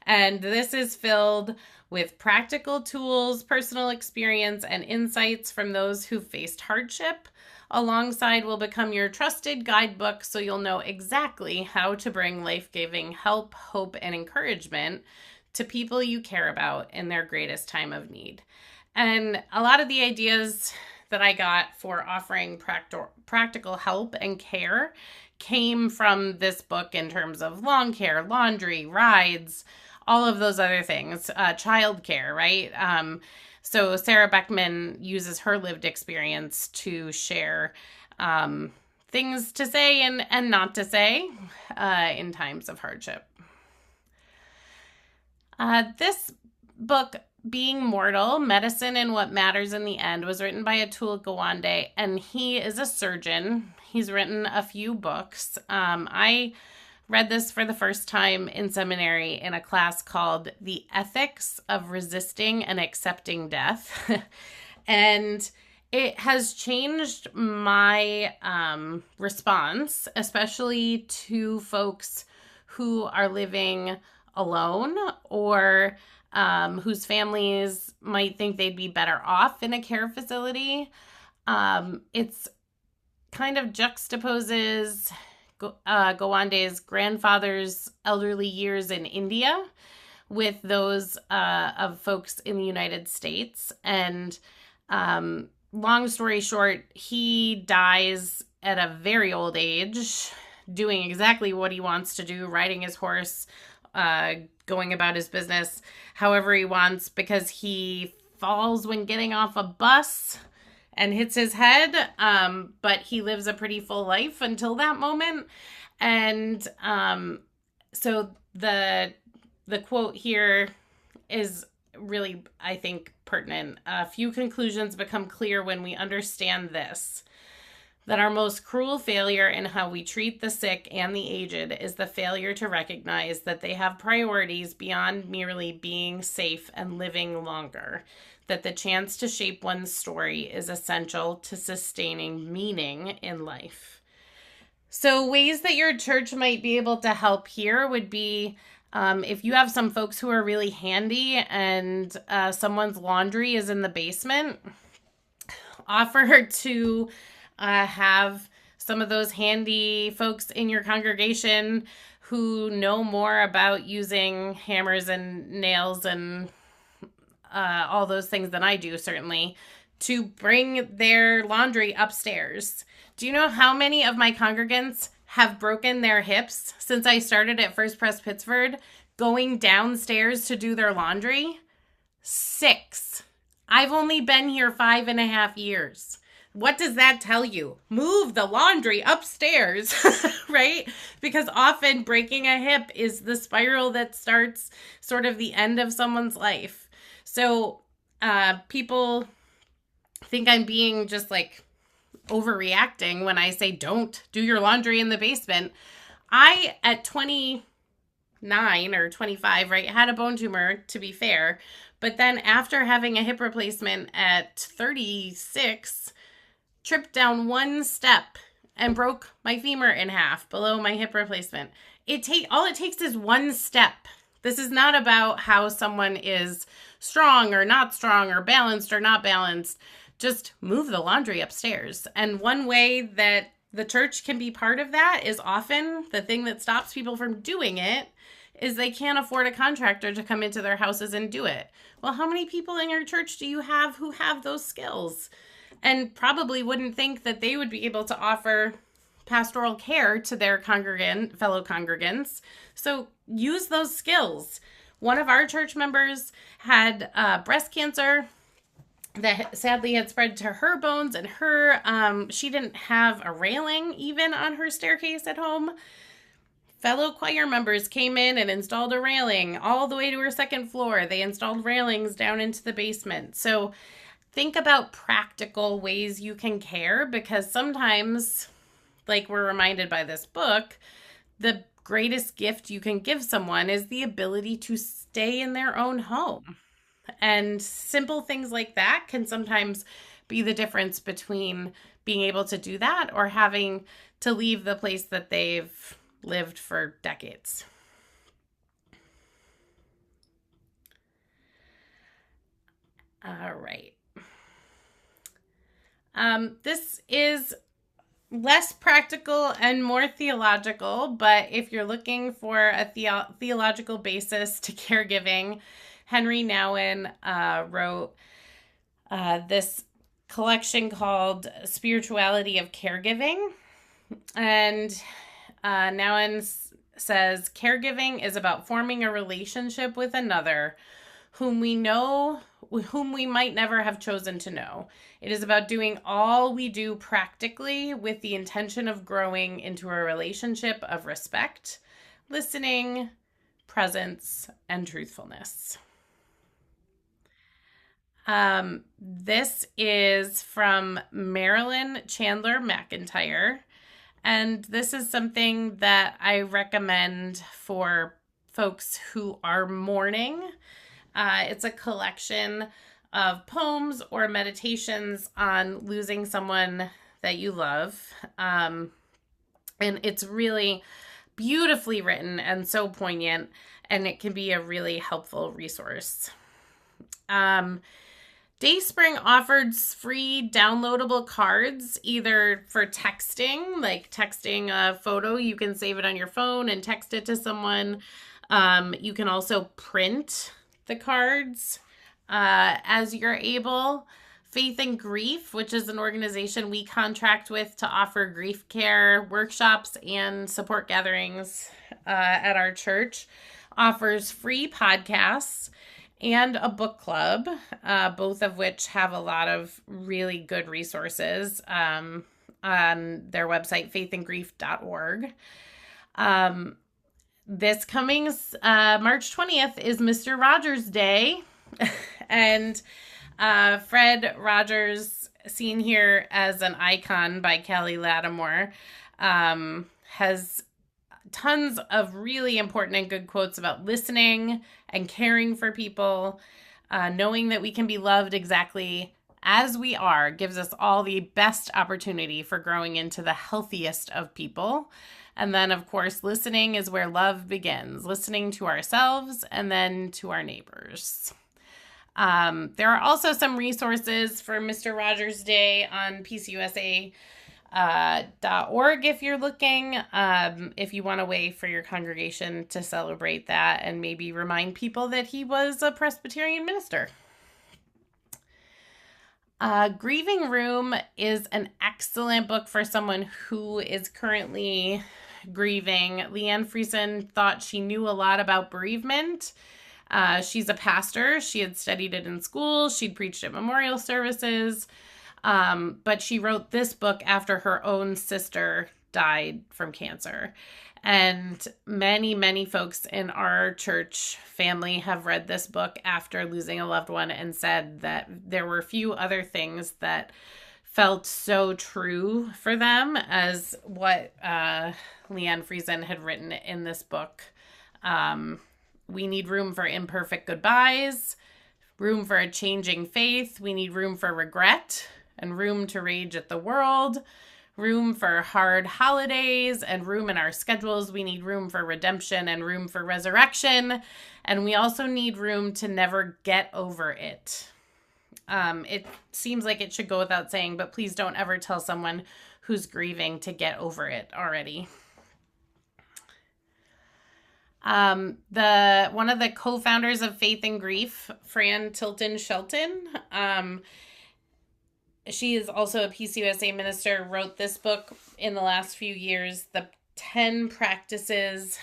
Speaker 2: And this is filled with practical tools, personal experience, and insights from those who faced hardship. Alongside will become your trusted guidebook, so you'll know exactly how to bring life-giving help, hope, and encouragement to people you care about in their greatest time of need. And a lot of the ideas that I got for offering practical help and care came from this book in terms of lawn care, laundry, rides, all of those other things, childcare, right? So Sarah Beckman uses her lived experience to share things to say and not to say in times of hardship. This book, Being Mortal, Medicine and What Matters in the End, was written by Atul Gawande, and he is a surgeon. He's written a few books. I read this for the first time in seminary in a class called The Ethics of Resisting and Accepting Death. And it has changed my response, especially to folks who are living alone or whose families might think they'd be better off in a care facility. It's kind of juxtaposes Gawande's grandfather's elderly years in India with those of folks in the United States. And long story short, he dies at a very old age, doing exactly what he wants to do, riding his horse, going about his business however he wants, because he falls when getting off a bus and hits his head, but he lives a pretty full life until that moment. And so the quote here is really, I think, pertinent. A few conclusions become clear when we understand this: that our most cruel failure in how we treat the sick and the aged is the failure to recognize that they have priorities beyond merely being safe and living longer, that the chance to shape one's story is essential to sustaining meaning in life. So ways that your church might be able to help here would be if you have some folks who are really handy and someone's laundry is in the basement, offer to have some of those handy folks in your congregation who know more about using hammers and nails and all those things than I do, certainly, to bring their laundry upstairs. Do you know how many of my congregants have broken their hips since I started at First Pres Pittsford going downstairs to do their laundry? 6. I've only been here 5.5 years. What does that tell you? Move the laundry upstairs, right? Because often breaking a hip is the spiral that starts sort of the end of someone's life. So people think I'm being just like overreacting when I say don't do your laundry in the basement. I, at 29 or 25, right, had a bone tumor, to be fair. But then after having a hip replacement at 36, tripped down one step and broke my femur in half below my hip replacement. All it takes is one step. This is not about how someone is strong or not strong or balanced or not balanced. Just move the laundry upstairs. And one way that the church can be part of that is often the thing that stops people from doing it is they can't afford a contractor to come into their houses and do it. Well, how many people in your church do you have who have those skills? And probably wouldn't think that they would be able to offer pastoral care to their fellow congregants. So use those skills. One of our church members had breast cancer that sadly had spread to her bones, and she didn't have a railing even on her staircase at home. Fellow choir members came in and installed a railing all the way to her second floor. They installed railings down into the basement. So think about practical ways you can care, because sometimes, like we're reminded by this book, the greatest gift you can give someone is the ability to stay in their own home. And simple things like that can sometimes be the difference between being able to do that or having to leave the place that they've lived for decades. All right. This is less practical and more theological, but if you're looking for a theological basis to caregiving, Henry Nouwen wrote this collection called Spirituality of Caregiving. And Nouwen says, caregiving is about forming a relationship with another whom we might never have chosen to know. It is about doing all we do practically with the intention of growing into a relationship of respect, listening, presence, and truthfulness. This is from Marilyn Chandler McIntyre, and this is something that I recommend for folks who are mourning. It's a collection of poems or meditations on losing someone that you love. And it's really beautifully written and so poignant, and it can be a really helpful resource. Dayspring offers free downloadable cards, either for texting, like texting a photo, you can save it on your phone and text it to someone. You can also print the cards as you're able. Faith and Grief, which is an organization we contract with to offer grief care workshops and support gatherings at our church, offers free podcasts and a book club, both of which have a lot of really good resources on their website, faithandgrief.org. This coming March 20th is Mr. Rogers Day, and Fred Rogers, seen here as an icon by Kelly Lattimore, has tons of really important and good quotes about listening and caring for people. Knowing that we can be loved exactly as we are gives us all the best opportunity for growing into the healthiest of people. And then, of course, listening is where love begins, listening to ourselves and then to our neighbors. There are also some resources for Mr. Rogers Day on PCUSA.org if you're looking, if you want a way for your congregation to celebrate that and maybe remind people that he was a Presbyterian minister. Grieving Room is an excellent book for someone who is currently grieving. Leanne Friesen thought she knew a lot about bereavement. She's a pastor. She had studied it in school. She'd preached at memorial services. But she wrote this book after her own sister died from cancer. And many, many folks in our church family have read this book after losing a loved one and said that there were a few other things that felt so true for them as what Leanne Friesen had written in this book. We need room for imperfect goodbyes, room for a changing faith. We need room for regret and room to rage at the world, room for hard holidays and room in our schedules. We need room for redemption and room for resurrection. And we also need room to never get over it. It seems like it should go without saying, but please don't ever tell someone who's grieving to get over it already. One of the co-founders of Faith and Grief, Fran Tilton Shelton, she is also a PCUSA minister, wrote this book in the last few years, the 10 practices,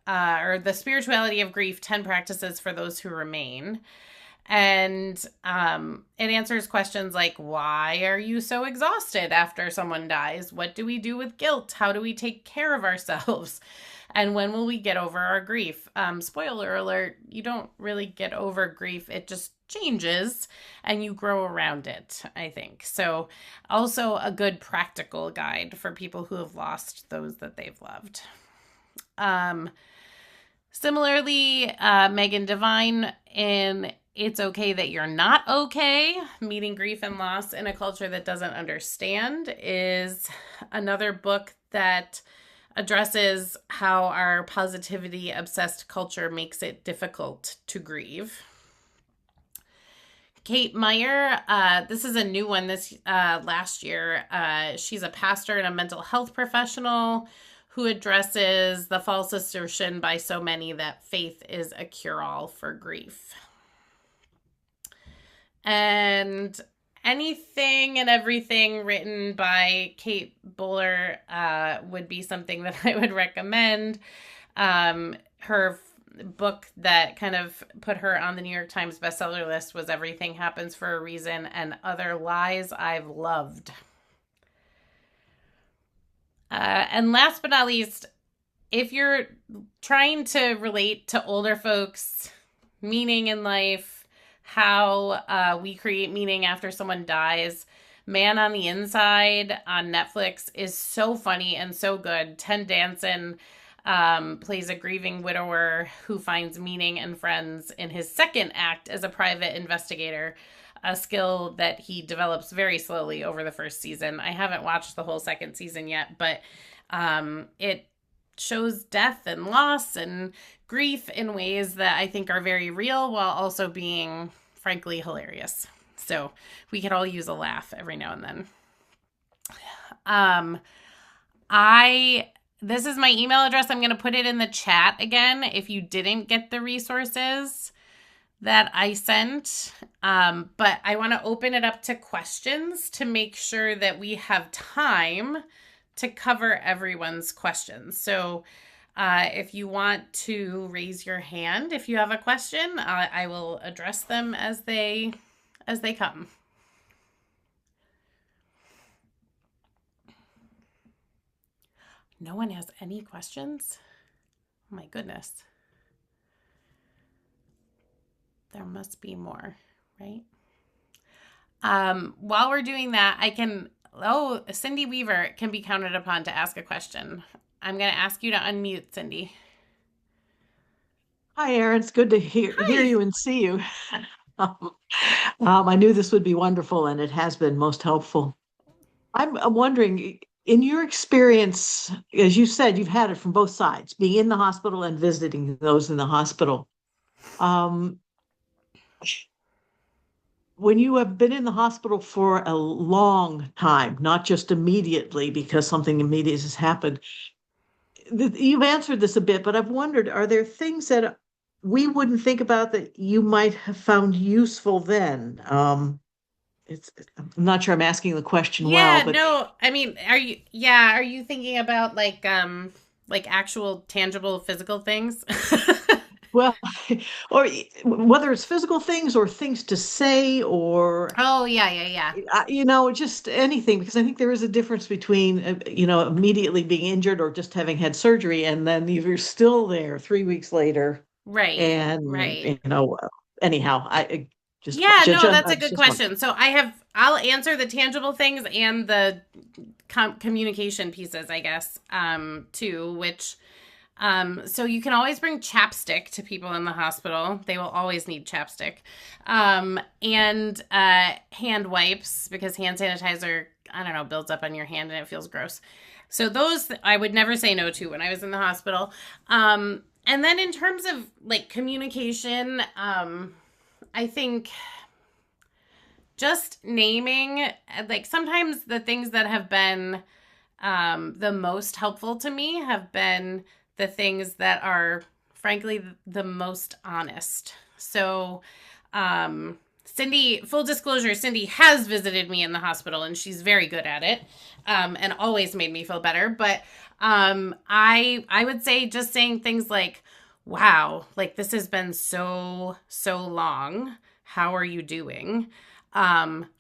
Speaker 2: or the spirituality of grief, 10 practices for those who remain. And it answers questions like, why are you so exhausted after someone dies? What do we do with guilt? How do we take care of ourselves? And when will we get over our grief? Spoiler alert, you don't really get over grief. It just changes and you grow around it, I think. So also a good practical guide for people who have lost those that they've loved. Similarly, Megan Devine in It's Okay That You're Not Okay, Meeting Grief and Loss in a Culture That Doesn't Understand, is another book that addresses how our positivity-obsessed culture makes it difficult to grieve. Kate Meyer, this is a new one this last year. She's a pastor and a mental health professional who addresses the false assertion by so many that faith is a cure-all for grief. And anything and everything written by Kate Bowler would be something that I would recommend. Her book that kind of put her on the New York Times bestseller list was Everything Happens for a Reason and Other Lies I've Loved. And last but not least, if you're trying to relate to older folks, meaning in life, how we create meaning after someone dies, Man on the Inside on Netflix is so funny and so good. Ted Danson plays a grieving widower who finds meaning and friends in his second act as a private investigator, a skill that he develops very slowly over the first season. I haven't watched the whole second season yet, but it shows death and loss and grief in ways that I think are very real while also being, frankly, hilarious. So we could all use a laugh every now and then. This is my email address. I'm going to put it in the chat again if you didn't get the resources that I sent. But I want to open it up to questions to make sure that we have time to cover everyone's questions. So if you want to raise your hand, if you have a question, I will address them as they come. No one has any questions? Oh my goodness. There must be more, right? While we're doing that, Cindy Weaver can be counted upon to ask a question. I'm going to ask you to unmute, Cindy.
Speaker 4: Hi, Erin. It's good to hear you and see you. I knew this would be wonderful, and it has been most helpful. I'm wondering, in your experience, as you said, you've had it from both sides, being in the hospital and visiting those in the hospital. When you have been in the hospital for a long time, not just immediately because something immediate has happened, you've answered this a bit, but I've wondered, are there things that we wouldn't think about that you might have found useful then? I'm not sure I'm asking the question well, but
Speaker 2: no, I mean, are you thinking about like actual tangible physical things?
Speaker 4: Well, or whether it's physical things or things to say or
Speaker 2: Oh, yeah, yeah, yeah.
Speaker 4: just anything, because I think there is a difference between, immediately being injured or just having had surgery, and then you're still there 3 weeks later.
Speaker 2: Right,
Speaker 4: And,
Speaker 2: right.
Speaker 4: anyhow, I just,
Speaker 2: Yeah, no, that's
Speaker 4: I
Speaker 2: a good
Speaker 4: just want,
Speaker 2: question. So I'll answer the tangible things and the communication pieces, I guess, too, which, so you can always bring chapstick to people in the hospital. They will always need chapstick. And hand wipes, because hand sanitizer, I don't know, builds up on your hand and it feels gross. So those I would never say no to when I was in the hospital. And then in terms of like communication, I think just naming, like sometimes the things that have been the most helpful to me have been the things that are frankly the most honest. So, Cindy, full disclosure, Cindy has visited me in the hospital and she's very good at it, and always made me feel better. But I would say just saying things like, wow, like this has been so long. How are you doing?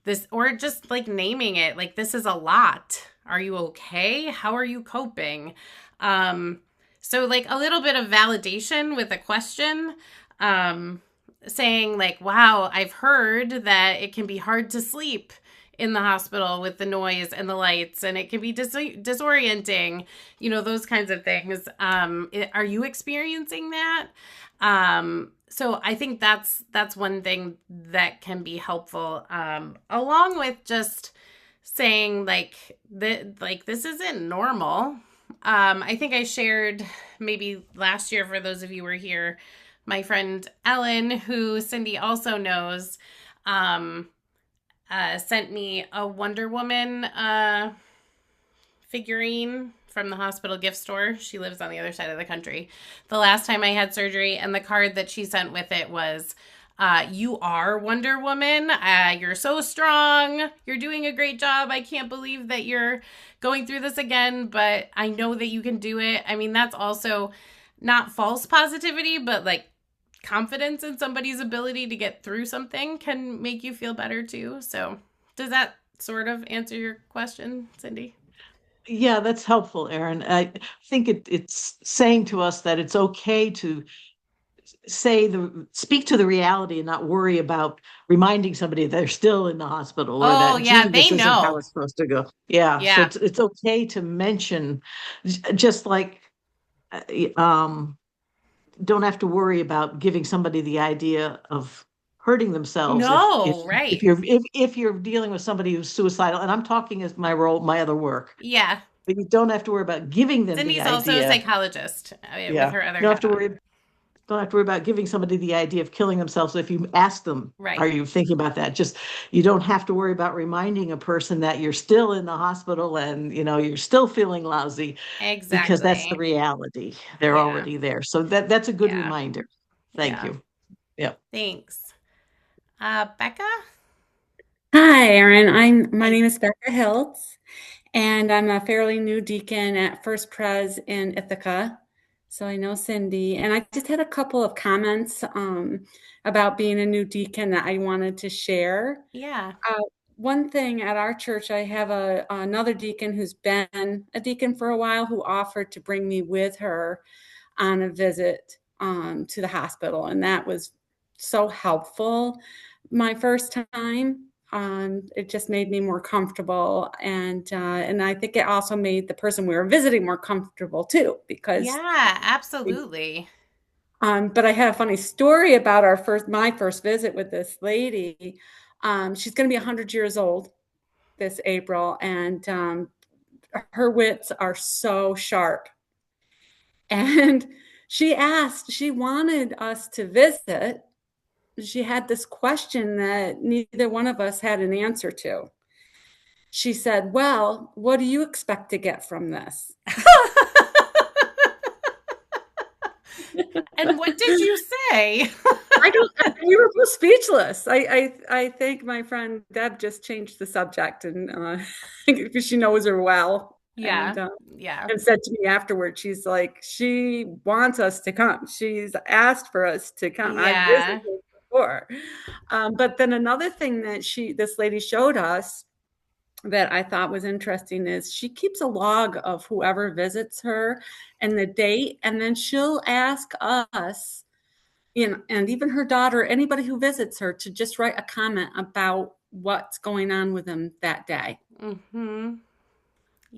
Speaker 2: This, or just like naming it, like this is a lot. Are you okay? How are you coping? So like a little bit of validation with a question, saying like, wow, I've heard that it can be hard to sleep in the hospital with the noise and the lights, and it can be disorienting, those kinds of things. Are you experiencing that? So I think that's one thing that can be helpful, along with just saying like this isn't normal. I think I shared maybe last year, for those of you who were here, my friend Ellen, who Cindy also knows, sent me a Wonder Woman figurine from the hospital gift store. She lives on the other side of the country. The last time I had surgery, and the card that she sent with it was, you are Wonder Woman. You're so strong. You're doing a great job. I can't believe that you're going through this again, but I know that you can do it. I mean, that's also not false positivity, but like confidence in somebody's ability to get through something can make you feel better too. So does that sort of answer your question, Cindy?
Speaker 4: yeah, that's helpful, Erin. I think it's saying to us that it's okay to speak to the reality and not worry about reminding somebody they're still in the hospital, or
Speaker 2: Oh,
Speaker 4: that,
Speaker 2: yeah,
Speaker 4: gee,
Speaker 2: they
Speaker 4: this isn't how
Speaker 2: know.
Speaker 4: it's supposed to go. Yeah. So
Speaker 2: Yeah.
Speaker 4: it's okay to mention, just like, um, don't have to worry about giving somebody the idea of hurting themselves
Speaker 2: No,
Speaker 4: if
Speaker 2: right.
Speaker 4: you're dealing with somebody who's suicidal. And I'm talking as my other work,
Speaker 2: Yeah.
Speaker 4: but you don't have to worry about giving them the
Speaker 2: Cindy's also a
Speaker 4: idea.
Speaker 2: psychologist, with
Speaker 4: Yeah.
Speaker 2: her other
Speaker 4: You don't have
Speaker 2: hat
Speaker 4: to
Speaker 2: on.
Speaker 4: worry don't have to worry about giving somebody the idea of killing themselves. If you ask them, are
Speaker 2: Right.
Speaker 4: you thinking about that? Just, you don't have to worry about reminding a person that you're still in the hospital and, you're still feeling lousy, because that's the
Speaker 2: Exactly.
Speaker 4: reality. They're
Speaker 2: Yeah.
Speaker 4: already there. So that's a good
Speaker 2: Yeah.
Speaker 4: reminder. Thank
Speaker 2: Yeah.
Speaker 4: you. Yeah.
Speaker 2: Thanks. Becca?
Speaker 5: Hi, Erin. My
Speaker 2: Hi.
Speaker 5: name is Becca Hiltz, and I'm a fairly new deacon at First Pres in Ithaca. So I know Cindy, and I just had a couple of comments about being a new deacon that I wanted to share.
Speaker 2: Yeah.
Speaker 5: One thing at our church, I have another deacon who's been a deacon for a while, who offered to bring me with her on a visit to the hospital, and that was so helpful. My first time, it just made me more comfortable, and I think it also made the person we were visiting more comfortable too, because.
Speaker 2: Yeah, absolutely.
Speaker 5: But I had a funny story about my first visit with this lady. She's going to be 100 years old this April, and her wits are so sharp. And she wanted us to visit. She had this question that neither one of us had an answer to. She said, "Well, what do you expect to get from this?"
Speaker 2: And what did you say?
Speaker 5: We were both speechless. I think my friend Deb just changed the subject, and because she knows her well.
Speaker 2: Yeah.
Speaker 5: And
Speaker 2: Yeah.
Speaker 5: and said to me afterwards, she's like, she wants us to come. She's asked for us to come. I've
Speaker 2: Yeah.
Speaker 5: visited before. But then another thing that this lady showed us that I thought was interesting is she keeps a log of whoever visits her and the date, and then she'll ask us, and even her daughter, anybody who visits her, to just write a comment about what's going on with them that day
Speaker 2: Mm-hmm.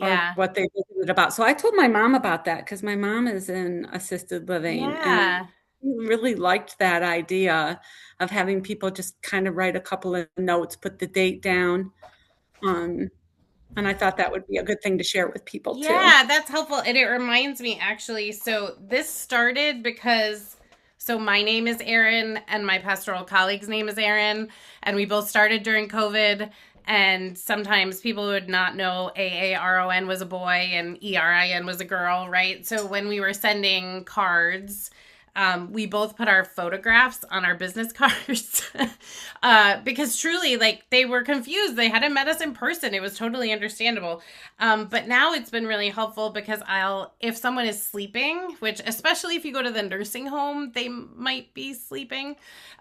Speaker 5: or
Speaker 2: Yeah.
Speaker 5: what they visited about. So I told my mom about that because my mom is in assisted living, and
Speaker 2: Yeah.
Speaker 5: she really liked that idea of having people just kind of write a couple of notes, put the date down. Um, and I thought that would be a good thing to share with people too.
Speaker 2: Yeah, that's helpful. And it reminds me actually, so this started because so my name is Erin and my pastoral colleague's name is Erin, and we both started during COVID. And sometimes people would not know AARON was a boy and ERIN was a girl, right? So when we were sending cards, we both put our photographs on our business cards because truly, like, they were confused. They hadn't met us in person. It was totally understandable. But now it's been really helpful because if someone is sleeping, which especially if you go to the nursing home, they might be sleeping.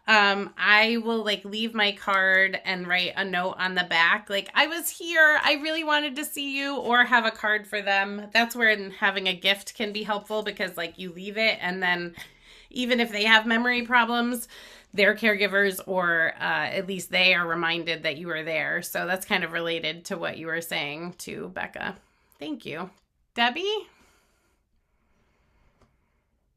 Speaker 2: I will like leave my card and write a note on the back. Like, I was here. I really wanted to see you, or have a card for them. That's where having a gift can be helpful because like you leave it and then even if they have memory problems, their caregivers or at least they are reminded that you were there. So that's kind of related to what you were saying too, Becca. Thank you. Debbie?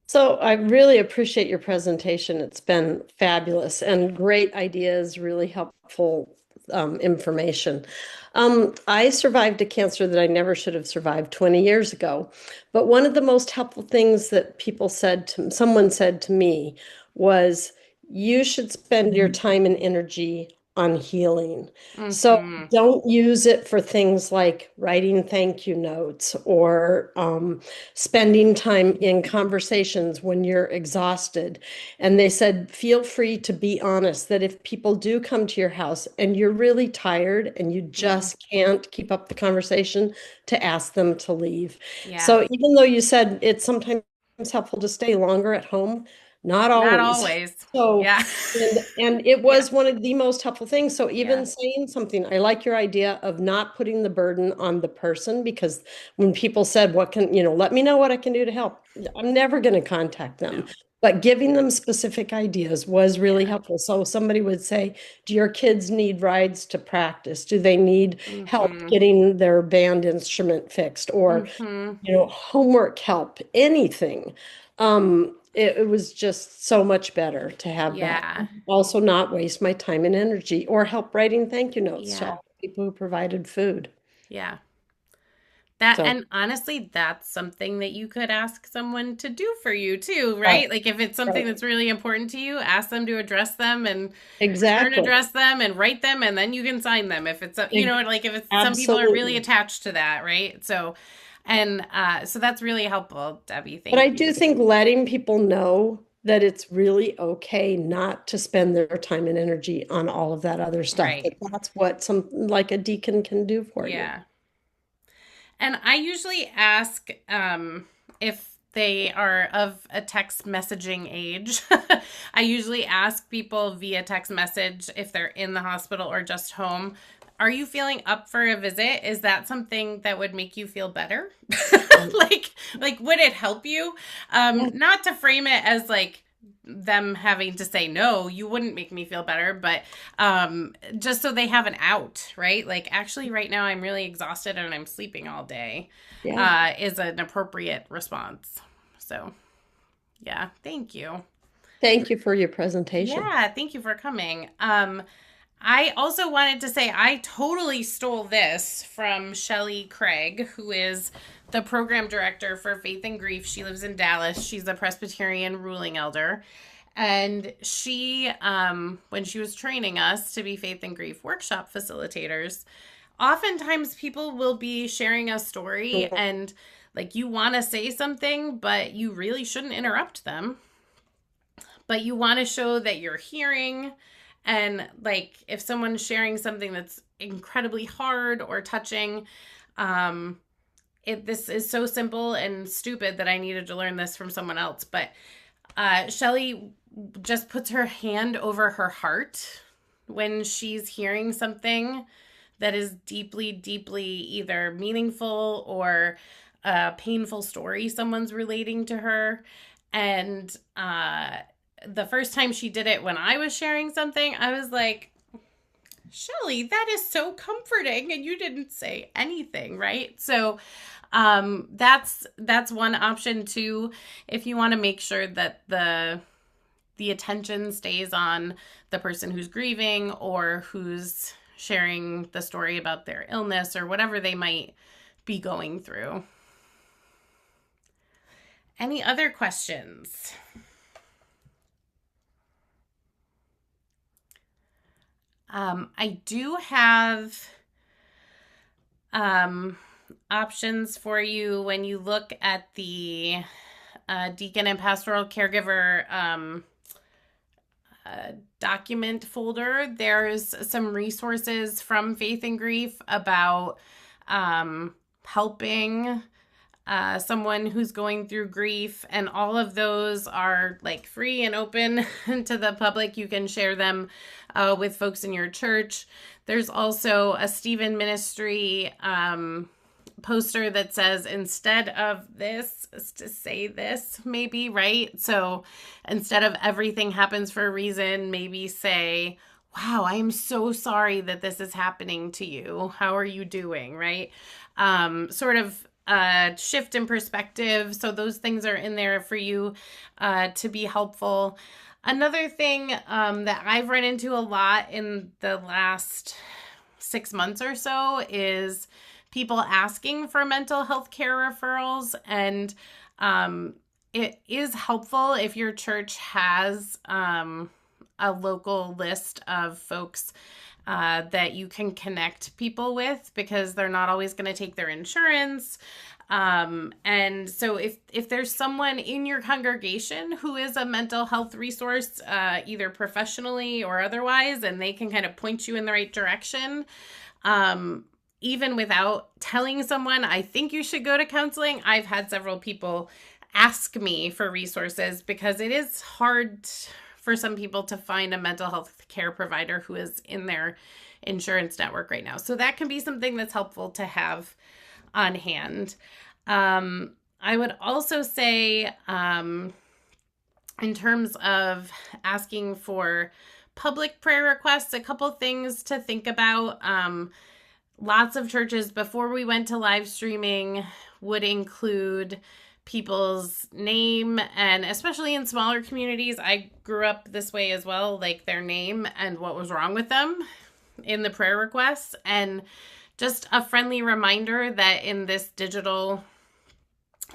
Speaker 3: So I really appreciate your presentation. It's been fabulous and great ideas, really helpful information. I survived a cancer that I never should have survived 20 years ago. But one of the most helpful things that someone said to me was, you should spend your time and energy on healing. So
Speaker 2: Mm-hmm.
Speaker 3: don't use it for things like writing thank you notes or spending time in conversations when you're exhausted. And they said, feel free to be honest that if people do come to your house and you're really tired and you just can't keep up the conversation, to ask them to leave.
Speaker 2: Yeah.
Speaker 3: So even though you said it's sometimes helpful to stay longer at home, not
Speaker 2: Not
Speaker 3: always.
Speaker 2: always.
Speaker 3: So,
Speaker 2: Yeah.
Speaker 3: and it
Speaker 2: Yeah.
Speaker 3: was one of the most helpful things. So even
Speaker 2: Yeah.
Speaker 3: saying something, I like your idea of not putting the burden on the person, because when people said, let me know what I can do to help, I'm never going to contact them.
Speaker 2: No.
Speaker 3: But giving them specific ideas was really
Speaker 2: Yeah.
Speaker 3: helpful. So somebody would say, do your kids need rides to practice? Do they need help
Speaker 2: Mm-hmm.
Speaker 3: getting their band instrument fixed? Or,
Speaker 2: Mm-hmm.
Speaker 3: homework help, anything. It was just so much better to have that.
Speaker 2: Yeah.
Speaker 3: Also not waste my time and energy, or help writing thank you notes to
Speaker 2: Yeah.
Speaker 3: all the people who provided food.
Speaker 2: Yeah. That,
Speaker 3: So
Speaker 2: and honestly, that's something that you could ask someone to do for you too, right? Like if it's something
Speaker 3: right.
Speaker 2: that's really important to you, ask them to address them and return
Speaker 3: Exactly.
Speaker 2: address them and write them, and then you can sign them if it's like if it's some people are really
Speaker 3: Absolutely.
Speaker 2: attached to that, right? So, and so that's really helpful, Debbie.
Speaker 3: But I
Speaker 2: Thank you.
Speaker 3: do think letting people know that it's really okay not to spend their time and energy on all of that other stuff,
Speaker 2: Right.
Speaker 3: that's what like a deacon can do for you.
Speaker 2: Yeah. And I usually ask if they are of a text messaging age. I usually ask people via text message if they're in the hospital or just home, are you feeling up for a visit? Is that something that would make you feel better? like would it help you? Not to frame it as like them having to say no, you wouldn't make me feel better, but just so they have an out, right? Like, actually right now I'm really exhausted and I'm sleeping all day, is an appropriate response. So yeah, thank you.
Speaker 3: Thank you for your presentation.
Speaker 2: Yeah, thank you for coming. I also wanted to say I totally stole this from Shelly Craig, who is the program director for Faith and Grief. She lives in Dallas. She's a Presbyterian ruling elder. And she, when she was training us to be Faith and Grief workshop facilitators, oftentimes people will be sharing a story and like you want to say something, but you really shouldn't interrupt them. But you want to show that you're hearing. And like if someone's sharing something that's incredibly hard or touching, this is so simple and stupid that I needed to learn this from someone else. But Shelly just puts her hand over her heart when she's hearing something that is deeply, deeply either meaningful or a painful story someone's relating to her. And the first time she did it when I was sharing something, I was like, Shelly, that is so comforting, and you didn't say anything, right? So that's one option too, if you want to make sure that the attention stays on the person who's grieving or who's sharing the story about their illness or whatever they might be going through. Any other questions? I do have options for you when you look at the Deacon and Pastoral Caregiver document folder. There's some resources from Faith and Grief about helping someone who's going through grief, and all of those are like free and open to the public. You can share them with folks in your church. There's also a Stephen Ministry poster that says, instead of this, to say this, maybe, right? So instead of everything happens for a reason, maybe say, wow, I am so sorry that this is happening to you. How are you doing, right? Sort of shift in perspective. So those things are in there for you to be helpful. Another thing that I've run into a lot in the last 6 months or so is people asking for mental health care referrals. And it is helpful if your church has a local list of folks that you can connect people with, because they're not always going to take their insurance. And so if there's someone in your congregation who is a mental health resource, either professionally or otherwise, and they can kind of point you in the right direction, even without telling someone, I think you should go to counseling. I've had several people ask me for resources because it is hard for some people to find a mental health care provider who is in their insurance network right now. So that can be something that's helpful to have on hand. I would also say, in terms of asking for public prayer requests, a couple things to think about. Lots of churches, before we went to live streaming, would include people's name, and especially in smaller communities, I grew up this way as well, like their name and what was wrong with them in the prayer requests. And just a friendly reminder that in this digital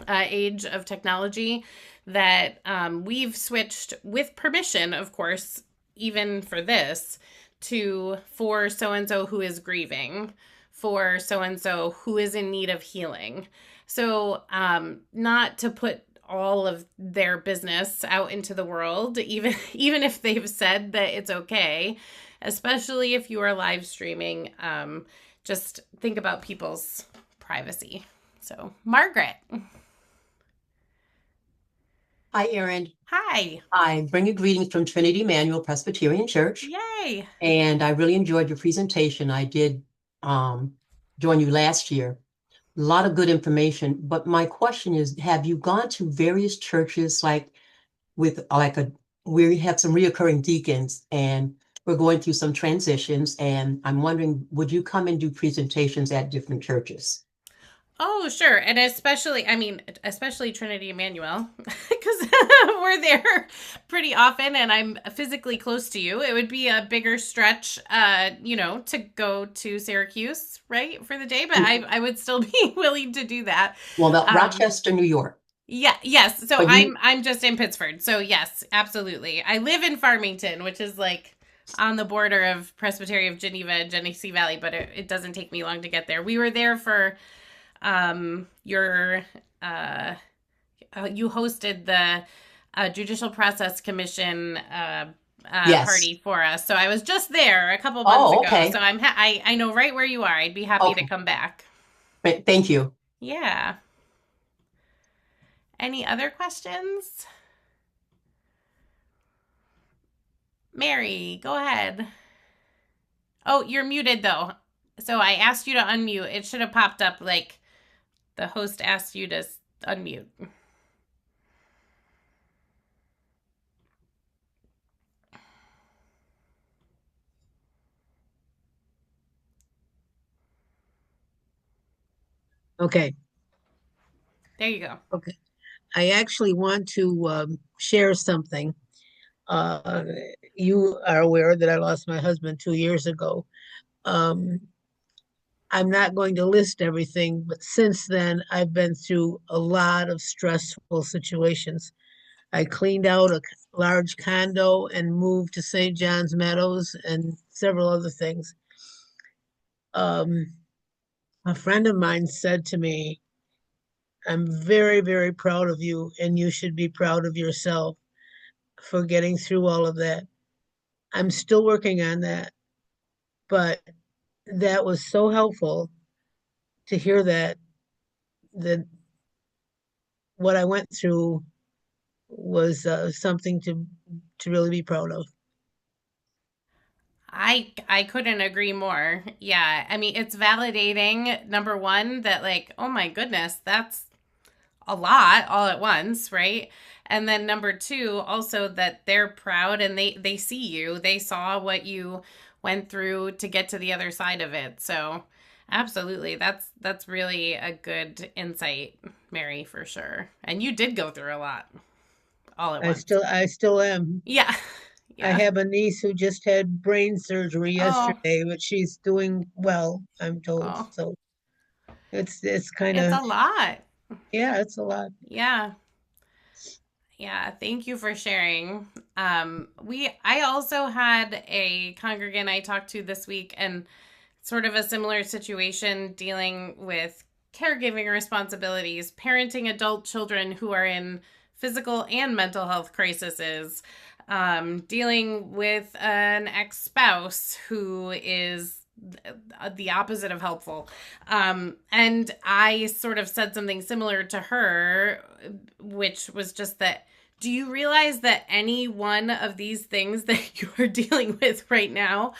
Speaker 2: age of technology, that we've switched, with permission, of course, even for this, to for so-and-so who is grieving, for so-and-so who is in need of healing. So not to put all of their business out into the world, even if they've said that it's okay, especially if you are live streaming. Just think about people's privacy. So, Margaret.
Speaker 6: Hi, Erin.
Speaker 2: Hi.
Speaker 6: I bring you greetings from Trinity Emmanuel Presbyterian Church.
Speaker 2: Yay.
Speaker 6: And I really enjoyed your presentation. I did join you last year. A lot of good information. But my question is, have you gone to various churches where we have some reoccurring deacons, and we're going through some transitions, and I'm wondering, would you come and do presentations at different churches?
Speaker 2: Oh, sure. And especially Trinity Emmanuel, because we're there pretty often and I'm physically close to you. It would be a bigger stretch, to go to Syracuse, right, for the day, but I would still be willing to do that.
Speaker 6: Well, Rochester, New York.
Speaker 2: Yeah. Yes. So I'm just in Pittsford. So yes, absolutely. I live in Farmington, which is like on the border of Presbytery of Geneva and Genesee Valley, but it doesn't take me long to get there. We were there for you hosted the Judicial Process Commission
Speaker 6: Yes.
Speaker 2: party for us. So I was just there a couple months ago.
Speaker 6: Okay.
Speaker 2: So I know right where you are. I'd be happy to come back.
Speaker 6: Thank you.
Speaker 2: Yeah. Any other questions? Mary, go ahead. Oh, you're muted though. So I asked you to unmute. It should have popped up like the host asked you to unmute.
Speaker 7: Okay.
Speaker 2: There you go.
Speaker 7: Okay. I actually want to share something. You are aware that I lost my husband 2 years ago. Um, I'm not going to list everything, but since then, I've been through a lot of stressful situations. I cleaned out a large condo and moved to St. John's Meadows and several other things. A friend of mine said to me, I'm very, very proud of you, and you should be proud of yourself for getting through all of that. I'm still working on that, but that was so helpful to hear that what I went through was something to really be proud of.
Speaker 2: I couldn't agree more. Yeah. I mean, it's validating, number one, that like, oh my goodness, that's a lot all at once, right? And then number two, also that they're proud and they see you. They saw what you went through to get to the other side of it. So absolutely. That's really a good insight, Mary, for sure. And you did go through a lot all at once.
Speaker 7: I still am.
Speaker 2: Yeah.
Speaker 7: I
Speaker 2: Yeah.
Speaker 7: have a niece who just had brain surgery
Speaker 2: Oh,
Speaker 7: yesterday, but she's doing well, I'm told.
Speaker 2: oh,
Speaker 7: So it's kind
Speaker 2: it's
Speaker 7: of,
Speaker 2: a lot.
Speaker 7: yeah, it's a lot.
Speaker 2: Yeah. Yeah, thank you for sharing. I also had a congregant I talked to this week and sort of a similar situation dealing with caregiving responsibilities, parenting adult children who are in physical and mental health crises, dealing with an ex-spouse who is the opposite of helpful. And I sort of said something similar to her, which was just that, do you realize that any one of these things that you are dealing with right now,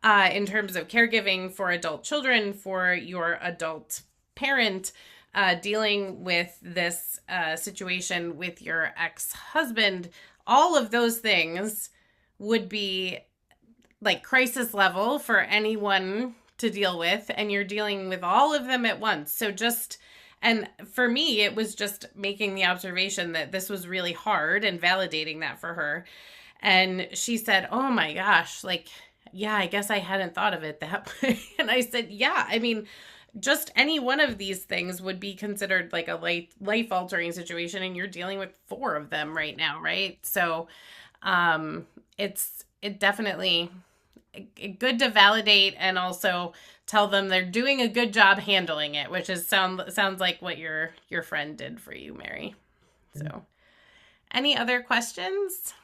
Speaker 2: in terms of caregiving for adult children, for your adult parent, dealing with this situation with your ex-husband, all of those things would be like crisis level for anyone to deal with, and you're dealing with all of them at once. So just, and for me, it was just making the observation that this was really hard and validating that for her. And she said, oh my gosh, like, yeah, I guess I hadn't thought of it that way. And I said, yeah, I mean, just any one of these things would be considered like a life altering situation, and you're dealing with 4 of them right now, right? So it definitely good to validate and also tell them they're doing a good job handling it, which is sounds like what your friend did for you, Mary. So any other questions,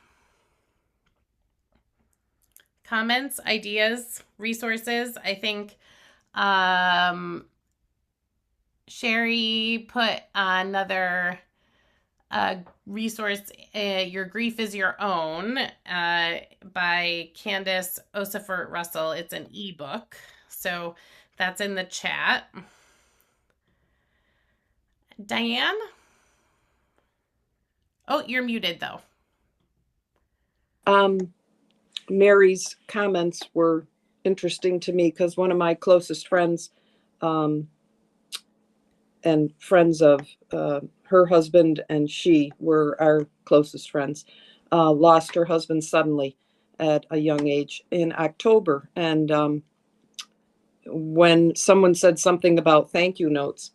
Speaker 2: comments, ideas, resources? I think Sherry put another resource, Your Grief is Your Own, by Candace Osifert Russell. It's an ebook, so that's in the chat. Diane? Oh, you're muted though.
Speaker 8: Mary's comments were interesting to me because one of my closest friends, and friends of her husband and she were our closest friends, lost her husband suddenly at a young age in October. And when someone said something about thank you notes,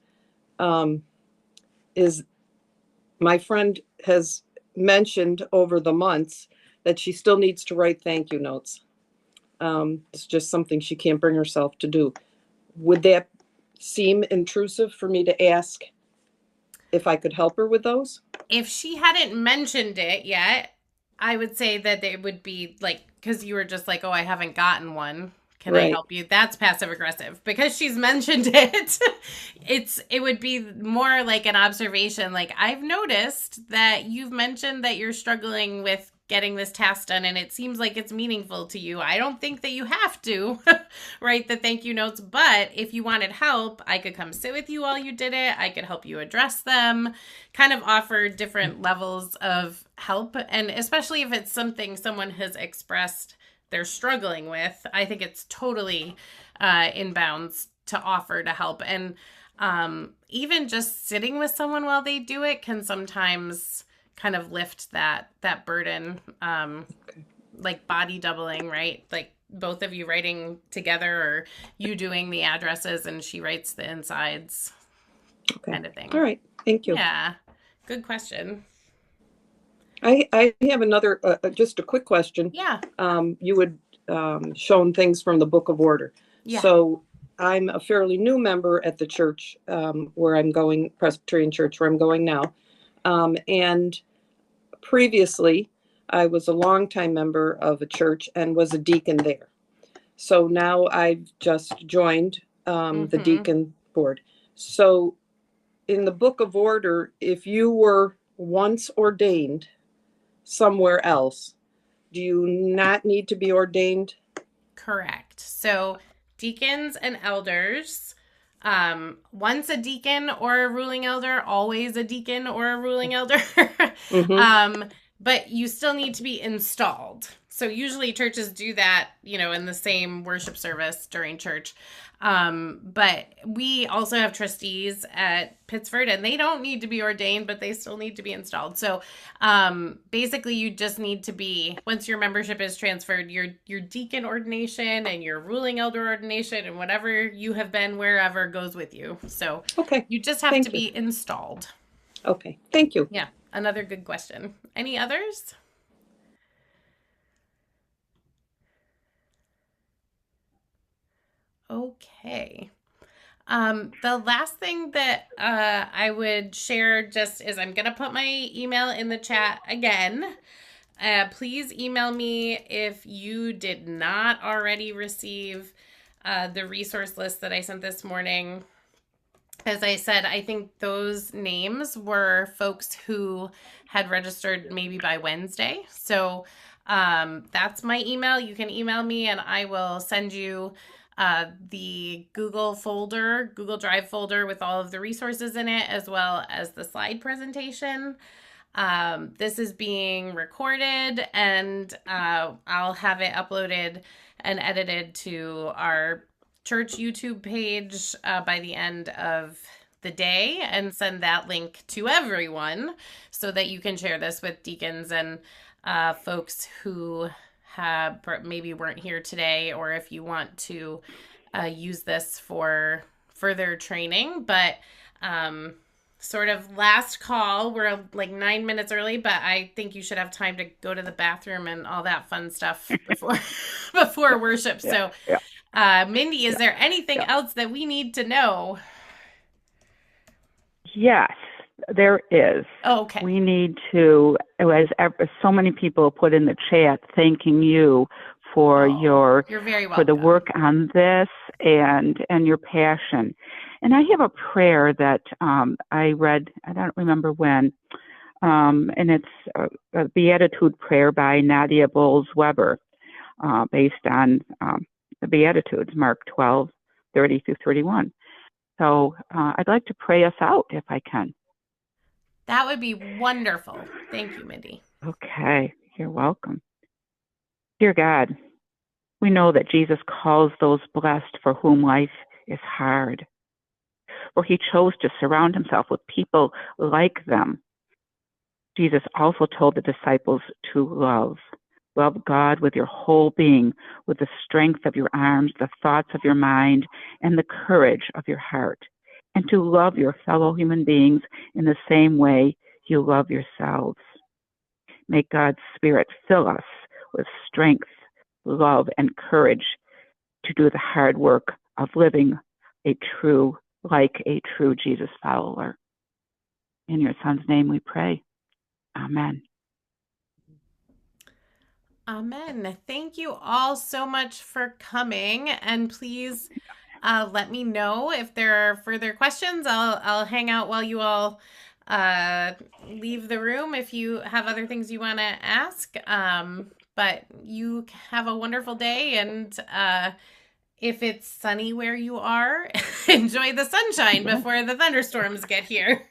Speaker 8: is my friend has mentioned over the months that she still needs to write thank you notes. It's just something she can't bring herself to do. Would that seem intrusive for me to ask if I could help her with those?
Speaker 2: If she hadn't mentioned it yet, I would say that it would be like, because you were just like, oh, I haven't gotten one. Can I
Speaker 8: Right.
Speaker 2: help you? That's passive aggressive. Because she's mentioned it, it would be more like an observation. Like, I've noticed that you've mentioned that you're struggling with getting this task done, and it seems like it's meaningful to you. I don't think that you have to write the thank you notes, but if you wanted help, I could come sit with you while you did it. I could help you address them, kind of offer different levels of help. And especially if it's something someone has expressed they're struggling with, I think it's totally in bounds to offer to help. And even just sitting with someone while they do it can sometimes kind of lift that burden, like body doubling, right? Like both of you writing together, or you doing the addresses and she writes the insides,
Speaker 8: Okay.
Speaker 2: kind of thing.
Speaker 8: All right. Thank you.
Speaker 2: Yeah. Good question.
Speaker 8: I have another, just a quick question.
Speaker 2: Yeah.
Speaker 8: You had shown things from the Book of Order.
Speaker 2: Yeah.
Speaker 8: So I'm a fairly new member at the church where I'm going, Presbyterian Church, where I'm going now. And previously, I was a longtime member of a church and was a deacon there. So now I've just joined the deacon board. So in the Book of Order, if you were once ordained somewhere else, do you not need to be ordained?
Speaker 2: Correct. So deacons and elders, once a deacon or a ruling elder, always a deacon or a ruling elder. But you still need to be installed. So usually churches do that, in the same worship service during church. But we also have trustees at Pittsford, and they don't need to be ordained, but they still need to be installed. So basically you just need to be, once your membership is transferred, your deacon ordination and your ruling elder ordination and whatever you have been wherever goes with you. So
Speaker 8: Okay.
Speaker 2: you just have to be installed.
Speaker 8: Okay. Thank you.
Speaker 2: Yeah. Another good question. Any others? Okay. The last thing that I would share just is I'm going to put my email in the chat again. Please email me if you did not already receive the resource list that I sent this morning. As I said, I think those names were folks who had registered maybe by Wednesday. So that's my email. You can email me and I will send you the Google Drive folder with all of the resources in it, as well as the slide presentation. This is being recorded, and I'll have it uploaded and edited to our church YouTube page by the end of the day, and send that link to everyone so that you can share this with deacons and folks who maybe weren't here today, or if you want to use this for further training. But sort of last call, we're like 9 minutes early, but I think you should have time to go to the bathroom and all that fun stuff before worship. So Mindy, is there anything else that we need to know?
Speaker 9: Yes, there is.
Speaker 2: Oh, okay.
Speaker 9: We need to, as so many people put in the chat, thanking you for
Speaker 2: you're very welcome.
Speaker 9: for the work on this and your passion. And I have a prayer that I read, I don't remember when, and it's a Beatitude prayer by Nadia Bowles-Weber, based on the Beatitudes, Mark 12:30-31. So I'd like to pray us out if I can.
Speaker 2: That would be wonderful. Thank you, Mindy.
Speaker 9: Okay, you're welcome. Dear God, we know that Jesus calls those blessed for whom life is hard, for he chose to surround himself with people like them. Jesus also told the disciples to love God with your whole being, with the strength of your arms, the thoughts of your mind, and the courage of your heart, and to love your fellow human beings in the same way you love yourselves. May God's Spirit fill us with strength, love, and courage to do the hard work of living like a true Jesus follower. In your Son's name we pray. Amen.
Speaker 2: Amen. Thank you all so much for coming. And please let me know if there are further questions. I'll hang out while you all leave the room if you have other things you want to ask. But you have a wonderful day, and if it's sunny where you are, enjoy the sunshine before the thunderstorms get here.